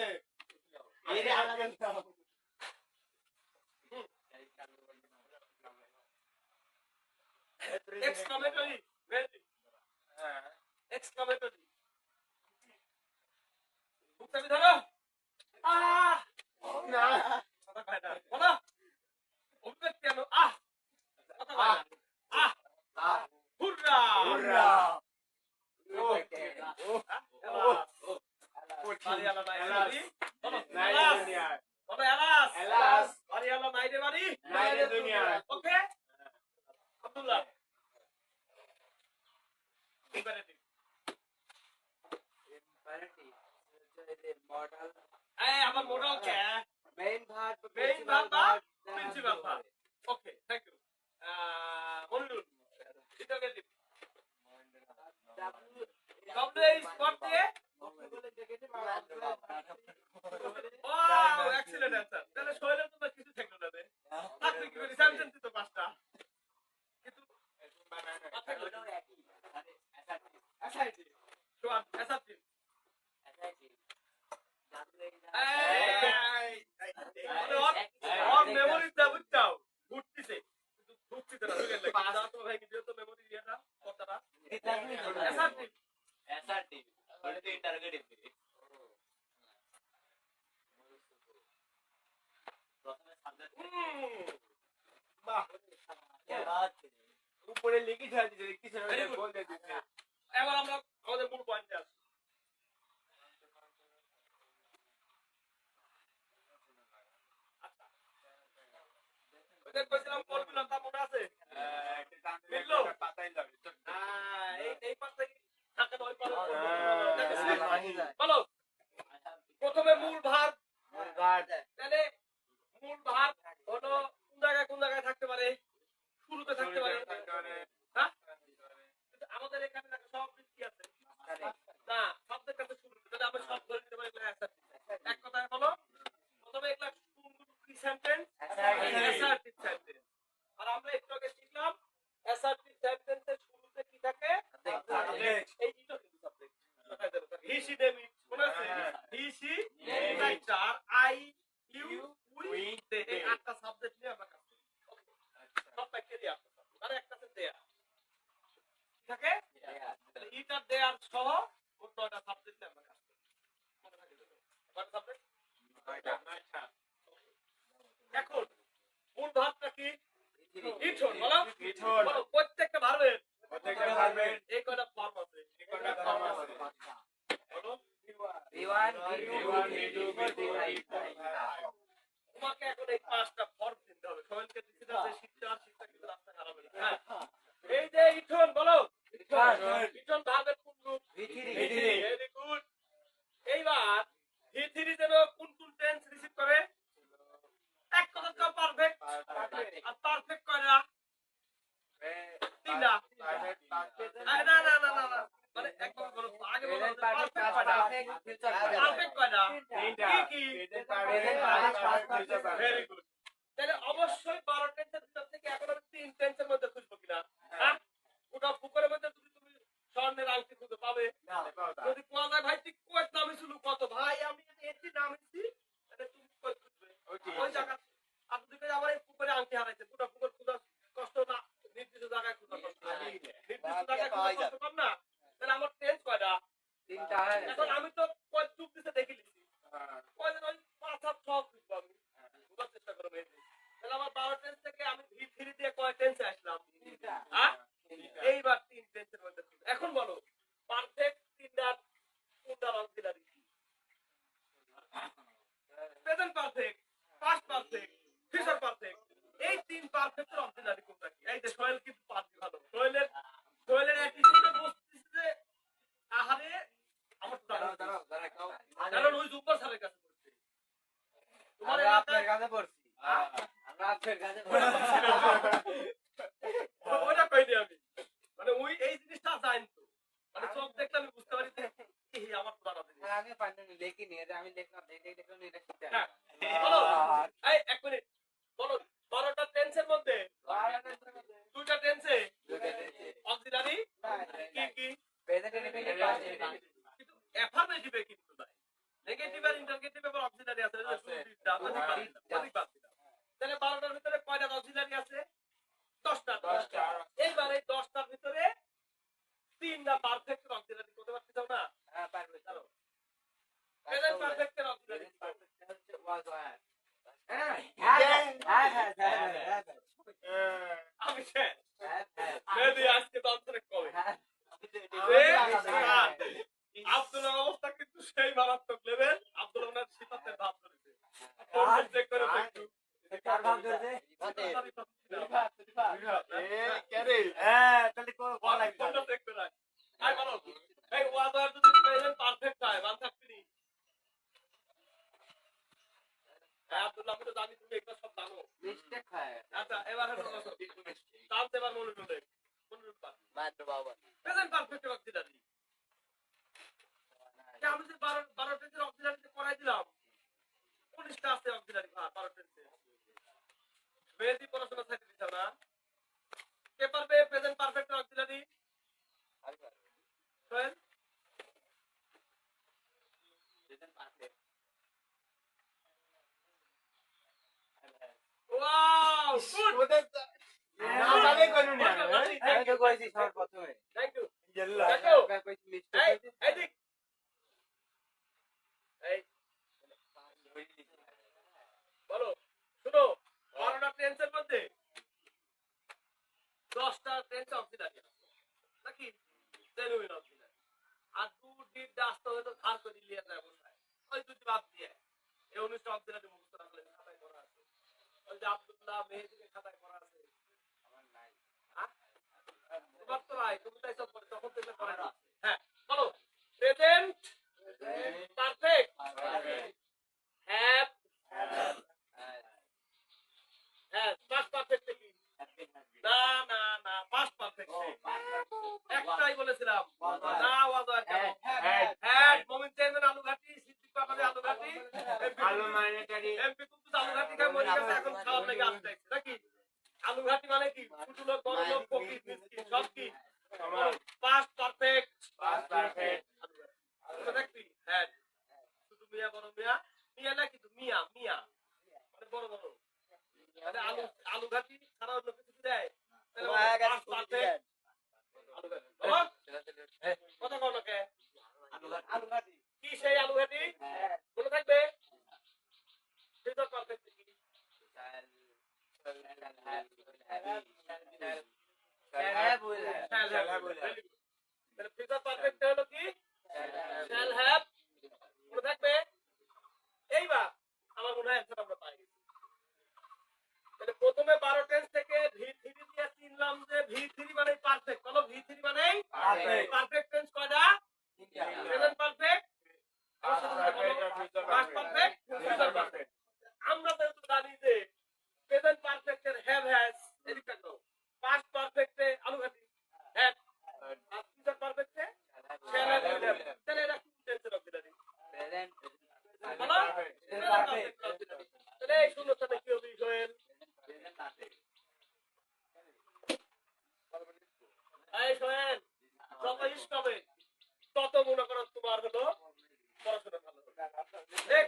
এক্সক্লামেটরি এক্সক্লামেটরি বুকটাবি ধরো আহ না কথা কয় না বলো অভিব্যক্তি কেন কথা কয় না হুররা হুররা বাড়িওয়ালা নাই রে বাড়ি বলো নাইরে এলাস দুনিয়ায় বলো এলাস এলাস বাড়িওয়ালা নাই রে বাড়ি নাইরে দুনিয়ায় ওকে আব্দুল্লাহ ইম্পারেটিভ মডেল এই আমার মোডাল কে মেইন ভার্ব মেইন ভার্ব বা principal verb okay thank you Monirul interrogative W H spot দিয়ে ওয়াও এক্সিলেন্ট অ্যানসার তাহলে শৈলের তো কিছু থাকলো না রে থাকলে কি করে সেন্টেন্স তো পাঁচটা কিন্তু শোয়ান এসআরটি ওর মেমোরি দা বুঝাও ঘুরতিছে কিন্তু ঘুরতিছে না বুঝলেন না দাও তো ভাই দিও তো মেমোরি দিয়াটা কথাটা এসআরটি বাহ উপরে লিখে দিয়েছে কিছু Very good. বলতে দিচ্ছে এবার আমরা আমাদের মূল পয়েন্টে আসি ওদের কইছিলাম ফর্মুলা তা মনে আছে পাতাই যাবে এই পাশ থেকে থাকে ওই পাশে হ্যাঁ। বলো প্রথমে মূল ভার্ব ভার্ব তাহলে মূল ভার্ব হলো কোন জায়গায় থাকতে পারে শুরুতে থাকতে পারে হ্যাঁ কিন্তু আমাদের এখানে দেখো সব কি আছে না শব্দের কাছে শুরু তাহলে আমরা সব ধরে নিতে পারি এক কথায় বলো প্রথমে এগুলা কি সেন্টেন্স অ্যাসার্টিভ সেন্টেন্স আর আমরা একটু আগে শিখলাম অ্যাসার্টিভ সেন্টেন্সের শুরুতে কি থাকে এই ইটো কিন্তু সাবজেক্ট হি সি দেম মনে আছে he she writer I you we they এই আটটা সাবজেক্ট নিয়ে আমরা কাজ করি সব প্যাকেজ দিয়ে আসতে আর একটা আছে দেয়া কি থাকে তাহলে ইটা দেয়ার সহ ওর নয়টা সাবজেক্ট নিয়ে আমরা কাজ করি মনে থাকে তো কয়টা সাবজেক্ট এখন মূল ভাবটা কি ইঠন বলো ইঠন। বলো প্রত্যেকটা ভার্বের প্রত্যেকটা ভার্বের এই কয়টা ফর্ম আছে এই কয়টা ফর্ম আছে বলো V1 V2 তোমাকে এখন এই পাঁচটা ফর্ম দিতে হবে সবাইকে দিতে হবে শিক্ষা কিন্তু রাস্তা খারাপ হবে না হ্যাঁ। এই যে ইঠন বলো ইঠন ভার্বের কোন রূপ V3 ভেরি গুড এইবার V3 যেন কোন টেন্স রিসিভ করে এক কথা পারফেক্ট আর পারফেক্ট কয়টা তিনটা না না না না না মানে একদম বলো আগে বলো পারফেক্ট কয়টা পারফেক্ট কয়টা কি ভেরি গুড তাহলে অবশ্যই 12 টেন্সের ভিতর থেকে এখন আমি 3 টেন্সের মধ্যে খুঁজবো কিনা হ্যাঁ ওটা ফুকরের মধ্যে তুমি স্বর্ণের আংটি খুঁজে পাবে যদি কোয়া যায় ভাই তুই কত নামিছিল কত ভাই আমি এটি নামিছি এটা তুমি কই খুঁজবে ওই জায়গা আপনি দিকে আবার এই পুকুরে আংটি হারাইছে পুরো পুকুর খুঁজা কষ্ট না নির্দিষ্ট জায়গায় খুঁজা কষ্ট নির্দিষ্ট জায়গায় খুঁজা কষ্ট কম না তাহলে আমার টেন্স কয়টা তিনটা এখন আমি তো কয় চুপ দিতে দেখি লিছি কয় দিন ওই 5-7 সব খুঁজবো আমি বুঝার চেষ্টা করব এই তাহলে আমার 12 টেন্স থেকে আমি V3 দিয়ে কয় টেন্সে আসলাম হ্যাঁ এইবার 3 টেন্সের মধ্যে খুঁজবো। এখন বলো পারফেক্ট তিনটার কোনটা auxiliary present perfect past perfect future perfect এই তিন পারফেক্টের অক্সিলারি কোনটা কি এই যে সোহেল কিন্তু পারফেক্ট ভালো সোহেলের অ্যাটিটিউডে বসতেছে যে আহারে আমার তো কারণ ওই উপর স্যারের কাছে পড়ছে তোমার আমরা আপনার কাছে পড়ছি আমরা আপনার কাছে পড়ছি ওটা কইনি আমি মানে ওই এই জিনিসটা জানতো মানে চোখ দেখলে আমি বুঝতে পারি যে এই আমার তো দাঁড়াতে আমি পাইনি লিখিনি এটা আমি লিখলাম দেখলাম এটা শিখতে হ্যাঁ বলো এই এক মিনিট অধিক বাদ দিলাম। তাহলে 12টার ভিতরে কয়টা অক্সিলারি আছে? 10টা। 10টা। এইবার এই 10টার ভিতরে 3টা পারফেক্ট অক্সিলারি করতে পারছিস না? হ্যাঁ পারবে তো। চলো। প্রেজেন্ট পারফেক্টের অক্সিলারি হচ্ছে ওয়াজ ওয়ার। হ্যাঁ আমি শেষ। হ্যাঁ মেহেদী আজকে তো অন্তরে কবে? আব্দুলের অবস্থা কিন্তু সেই মারাত্মক লেভেল। আব্দুল ওনার সিফাতের ভাব ধরেছে। তোর চেক করে দেখু। কার ভাব ধরছে? তাহলে কোন লাগবে? কোনটা চেক করে রাখ। আই বলো। এই ওয়াদার যদি প্রেজেন্ট পারফেক্ট হয়, মান থাকবি নি? হ্যাঁ আব্দুল্লাহ, আমি তো জানি তুমি এগুলো সব জানো। মিস্টেক হয়। আচ্ছা এবার হলো তাহলে এবার মনে করে মনে পার মাত্র বাবা। প্রেজেন্ট পারফেক্ট অক্সিলারি যে আমি যে 12 টেন্সের অক্সিলারিতে করাই দিলাম 19টা আছে অক্সিলারি। হ্যাঁ 12 টেন্সে মেহেদী পড়াশোনা সাইড দিছ না? কে পারবে present perfect auxiliary? Sohel wow good আমি তো কইছি সবার প্রথমে। থ্যাংক ইউ কইছি মিস্টেক এই হইছে। এই দিক এই বলো শুনো 12টা টেন্সের মধ্যে 10টা টেন্স অক্সিলারি আছে নাকি? Genuine auxiliary. আর দুটি আসতে হলে তো ধার করে নিয়ে যায় বসায় ওই দুটি বাদ দিয়ে এই 19টা অক্সিলারি মুখস্থ রাখলে খাতায় করা আছে। ওই যে আব্দুল্লাহ মেহেদীকে খাতায় করা আছে। আমার নাই। হ্যাঁ? তোমার তো নাই, তুমি তাই সব করে তখন থেকে করা আছে। হ্যাঁ বলো প্রেজেন্ট পারফেক্ট হ্যাভ হ্যাঁ পাস্ট পারফেক্ট কি? না না না পাস্ট পারফেক্ট একটাই বলেছিলাম না ওয়াজ আর কেন হ্যাড মমিন চেঞ্জের আলু ঘাটি সিদ্দিক পাকালে আলু ঘাটি এমপি কুদ্দুস আলু ঘাটি খায় মরে গেছে এখন খাওয়ার লেগে আসছে নাকি? আলু ঘাটি মানে কি? ছোট লোক বড় লোক ফকির মিসকিন সব কি পাস্ট পারফেক্ট দেখবি হ্যাঁ শুধু মিয়া বড় মিয়া মিয়া না কিন্তু মিয়া মিয়া মানে বড় বড় মানে আলু ঘাটি ছাড়া অন্য কিছু দেয় তাহলে পাস্ট পারফেক্ট আলু ঘাটি কথা কও না কে? আলু ভাজি। কি সেই আলু ঘাটি মনে থাকবে? ফিউচার পারফেক্ট কি? তাহলে ফিউচার পারফেক্ট হলো কি? শ্যাল হ্যাভ মনে থাকবে? এইবার আমার মনে হয় অ্যানসার আমরা পাই গেছি। তাহলে প্রথমে 12 টেন্স থেকে V3 দিয়ে চিনলাম যে V3 মানে পারফেক্ট। বলো V3 মানে পারফেক্ট টেন্স কয়টা? Present perfect past perfect future perfect. আমরা তো জানি যে প্রেজেন্ট পারফেক্টের হ্যাভ হ্যাজ এদিকটা দাও, পাস্ট পারফেক্টে আলু ঘাটি হ্যাভ আর ফিউচার পারফেক্টে শ্যাল হ্যাভ উইল হ্যাভ। তাহলে এটা কি টেন্সের অক্সিলারি? বলো প্রেজেন্ট পারফেক্ট অক্সিলারি। তাহলে এই শূন্যস্থানে কি হবে সোহেল? এই সোহেল যত ইস্ট হবে তত মনে করো তোমার হলো পড়াশোনা ভালো হবে। ঠিক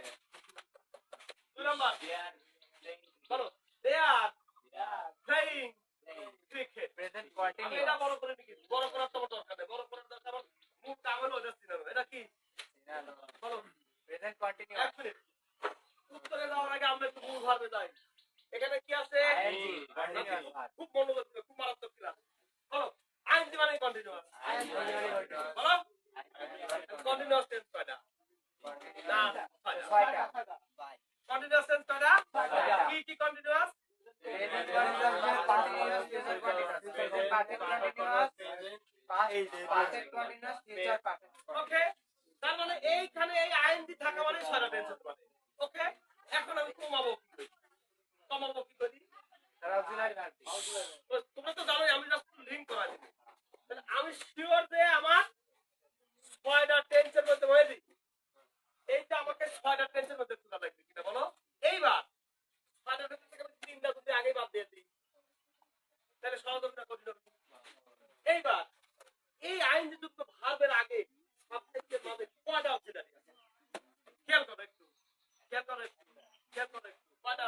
2 নাম্বার বলো দে আর প্লেইং ক্রিকেট। প্রেজেন্ট আমি কন্টিনিউয়াস। এটা বড় করে লিখি, বড় করার তোমার দরকার নেই, বড় করার দরকার আমার মুখ টাঙানো হয়ে যাচ্ছে না। এটা কি বলো? Present continuous. এক মিনিট উত্তরে যাওয়ার আগে আমরা একটু মূল ভাবে যাই। এখানে কি আছে? খুব মনোযোগ দিও, খুব মারাত্মক ক্লাস। বলো আইনজি মানে কন্টিনিউয়াস। বলো কন্টিনিউয়াস টেন্স কয়টা? না ছয়টা। কন্টিনিউয়াস টেন্স কয়টা? কি কি continuous? Present continuous, future continuous, present perfect continuous, perfect continuous, future perfect. Okay তার মানে এইখানে এই আইনজি থাকা মানে ছয়টা টেন্স হতে পারে। ওকে এখন আমি কমাবো কি করি? কমাবো কি করি? তারা অক্সিলারি ভার্ব। তোমরা তো জানোই আমি জাস্ট লিংক করা দিই। তাহলে আমি শিওর যে আমার 6টা টেন্সের মধ্যে হয়ে দিই। এইটা আমাকে 6টা টেন্সের মধ্যে তোলা লাগবে কিনা বলো? এইবার 6টা টেন্স থেকে আমি 3টা যদি আগে বাদ দিয়ে দিই তাহলে সহজটা কঠিন হবে। এইবার এই আইনযুক্ত ভার্বের আগে সাবজেক্টের মাঝে কয়টা অক্সিলারি আছে? খেয়াল করো একটু, খেয়াল করো একটু, খেয়াল করো একটু। কয়টা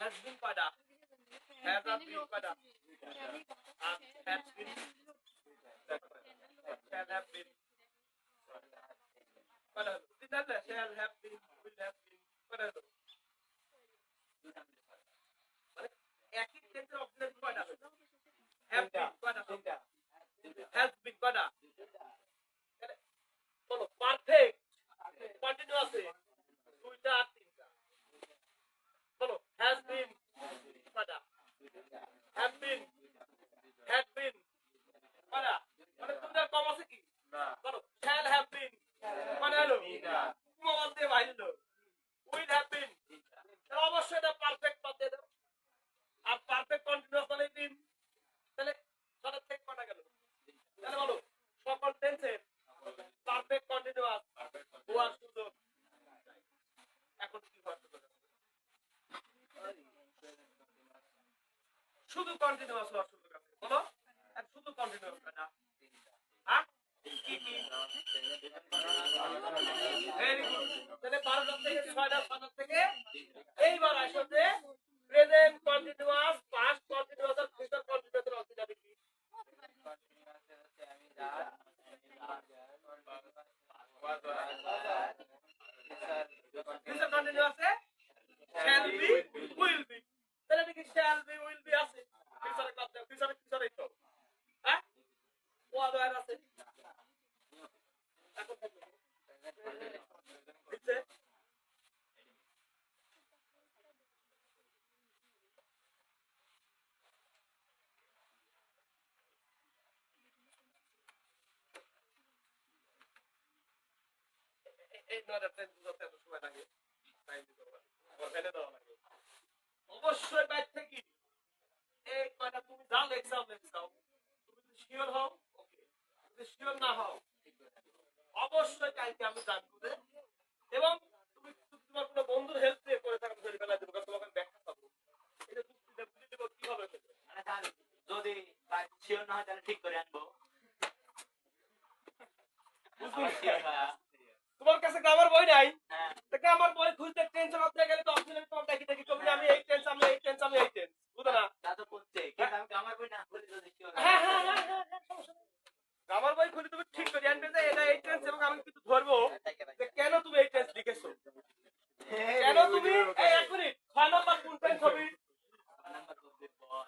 has been কয়টা has not been কয়টা আর has been shall have been কয়টা হলো তিনটা না shall have been will have been কয়টা হলো মানে একই টেন্সের অক্সিলারি কয়টা হলো have been কয়টা তিনটা has been কয়টা বলো পারফেক্ট কন্টিনিউয়াস এ দুইটা আর তিনটা বলো has been কয়টা have been had been কয়টা মানে দুইটা কম আছে কি না বলো shall have been মানে হলো কম দিয়ে বাইরে will have been তাহলে অবশ্যই এটা পারফেক্ট বাদ দিয়ে দাও আর পারফেক্ট কন্টিনিউয়াস মানে দিন তাহলে সারা থেকে কয়টা গেল তাহলে বলো সকল টেন্সের পারফেক্ট কন্টিনিউয়াস হওয়ার সুযোগ এখন কি করতে হবে শুধু কন্টিনিউয়াস হওয়ার সুযোগ আছে বলো আর শুধু কন্টিনিউয়াস না হ্যাঁ কি কি ভেরি গুড তাহলে 12টা থেকে 6টা থেকে এইবার আসলে প্রেজেন্ট কন্টিনিউয়াস পাস্ট কন্টিনিউয়াস আর ফিউচার কন্টিনিউয়াস এর অক্সিলারি কি future continuous A shall be will be তাহলে কি shall be will be আছে ফিউচারে ক্লাস দাও ফিউচারে তো হ্যাঁ ওয়াদ আর আছে এখন দিচ্ছে এই নয়টা টেন্স বুঝতে এত সময় লাগে টাইম দিতে হবে আবার ফেলে দেওয়া লাগে অবশ্যই বাইরে থেকে এই কয়টা তুমি যা লেখছাও তুমি যদি শিওর হও ওকে যদি শিওর না হও অবশ্যই কালকে আমি জানবো যে এবং তুমি তোমার কোনো বন্ধুর হেল্প নিয়ে করে থাকা ধরে ফেলা দেবো তোমাকে ব্যাখ্যা পাবো এটা বুঝে দেবো কি হবে যদি শিওর না হয় তাহলে ঠিক করে আনবো তোমার কাছে গ্রামার বই নাই হ্যাঁ তাকে আমার বই খুঁজতে টেনশন হতে গেলে তো অপশন তোমার দেখি কবি আমি এই টেন্স আমি এই টেন্স বুঝো না তা তো করছে কিন্তু আমি আমার বই না খুলে যদি শিওর হ্যাঁ গ্রামার বই খুলে তুমি ঠিক করে আনবে যে এটা এই টেন্স এবং আমি কিন্তু ধরবো যে কেন তুমি এই টেন্স লিখেছো কেন তুমি এই এক মিনিট 6 নাম্বার কোন টেন্স হবে নাম্বার করতে বল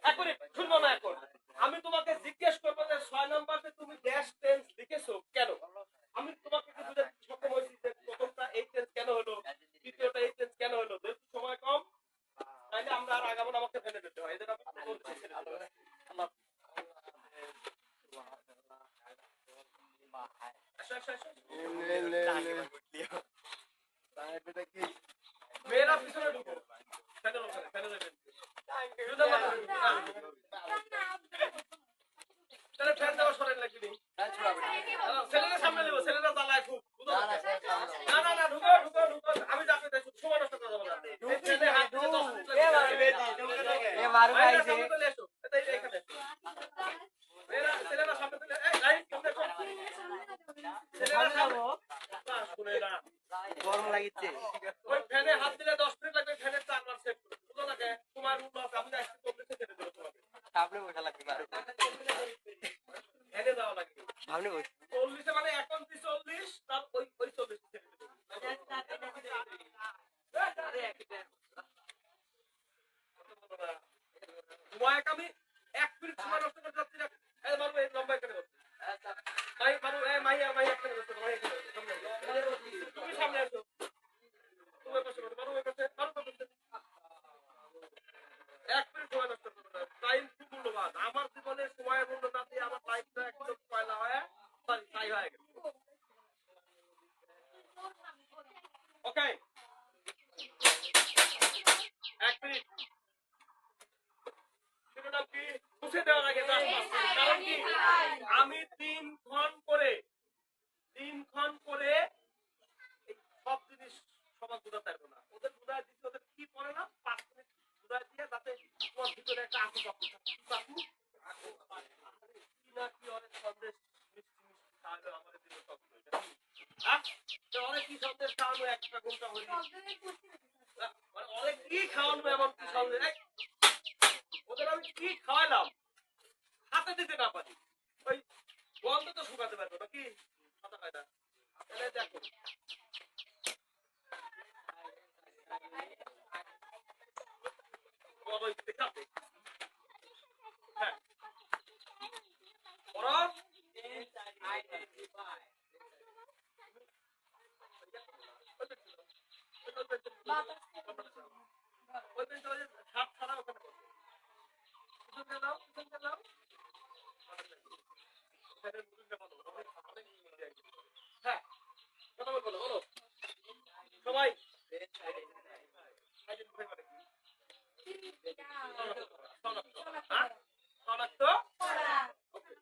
এক মিনিট শুনবো না এখন আমি তোমাকে জিজ্ঞেস করবো যে 6 নাম্বারে তুমি ড্যাশ টেন্স লিখেছো কেন আমি তোমাকে কি বুঝাতে সক্ষম হয়েছি যে প্রথমটা এই টেন্স কেন হলো দ্বিতীয়টা এই টেন্স কেন হলো যেহেতু সময় কম তাইলে আমরা আর আগাবো না আমাকে ফেলে দিতে হয় এদের আমি আল্লাহ মেয়েরা পিছনে ঢুকো ফেলে দেবেন তাহলে ফ্যান দেওয়া সরেন লাগবে ছেলেরা সামনে নেবো ছেলেরা জ্বালায় খুব না ঢুকো আমি যাকে দেখো সময় নষ্ট করে দেবো না ছেলে হাত দিয়ে 10 মিনিট লাগবে চলে এসো এখানে ছেলেরা সামনে চলে এই গাইস সামনে এসো ছেলেরা সামনে শুনে না গরম লাগিচ্ছে ওই ফ্যানে হাত দিলে 10 মিনিট লাগবে ফ্যানের চারবার সেট করতে বুঝো না কে তোমার রুম আছে আমি আসছি কমপ্লিট ছেড়ে দেব তোমাকে সামনে বসা লাগবে ফ্যানে যাওয়া লাগবে সামনে বস 40 মানে এখন 40 তার ওই 40 ছেড়ে দেব তোমায় আমি 1 মিনিট সময় নষ্ট করতে যাচ্ছি না এই মারো এই লম্বা এখানে বসো ভাই মারো এই মাইয়া এখানে বসো ভাই এখানে তুমি সামনে আসো তুমি বসো মারো এই কাছে মারো 1 মিনিট সময় নষ্ট করতে না টাইম খুব মূল্যবান আমার জীবনে সময়ের মূল্য না দিয়ে আমার লাইফটা একদম পয়লা হয় সরি তাই হয়ে গেল ওকে 1 মিনিট শিরোনাম কি মুছে দেওয়ার আগে কারণ কি আমি 3 খন করে এই সব জিনিস সবার বুঝাতে পারবো না ওদের বুঝাই দিচ্ছে ওদের কি পড়ে না 5 মিনিট বুঝাই দিয়ে যাতে তোমার ভিতরে একটা আঁকু কি না কি অনেক সন্দেশ মিষ্টি তাহলে আমাদের দিলে সব অনেক কি সন্দেশ খাওয়ানো 1 ঘন্টা হয়ে ওদের কি খাওয়ানো এমন কি সন্দেহ? এই, ওদের আমি কি খাওয়াইলাম হাতে দিতে না পারি, ওই গন্ধ তো শুকাতে পারবো নাকি কথা হয় না। তাহলে দেখো বড় ইচ্ছে খাবে। হ্যাঁ বড় সাত ছাড়া ওখানে বসো। পিছনে যাও, পিছনে যাও। ওখানে মুরুব্বিটা বলো, হ্যাঁ কথা বলবো না, বলো সবাই শনাক্ত। ওকে।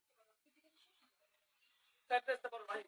সেন্টেন্সটা বলো ভাই।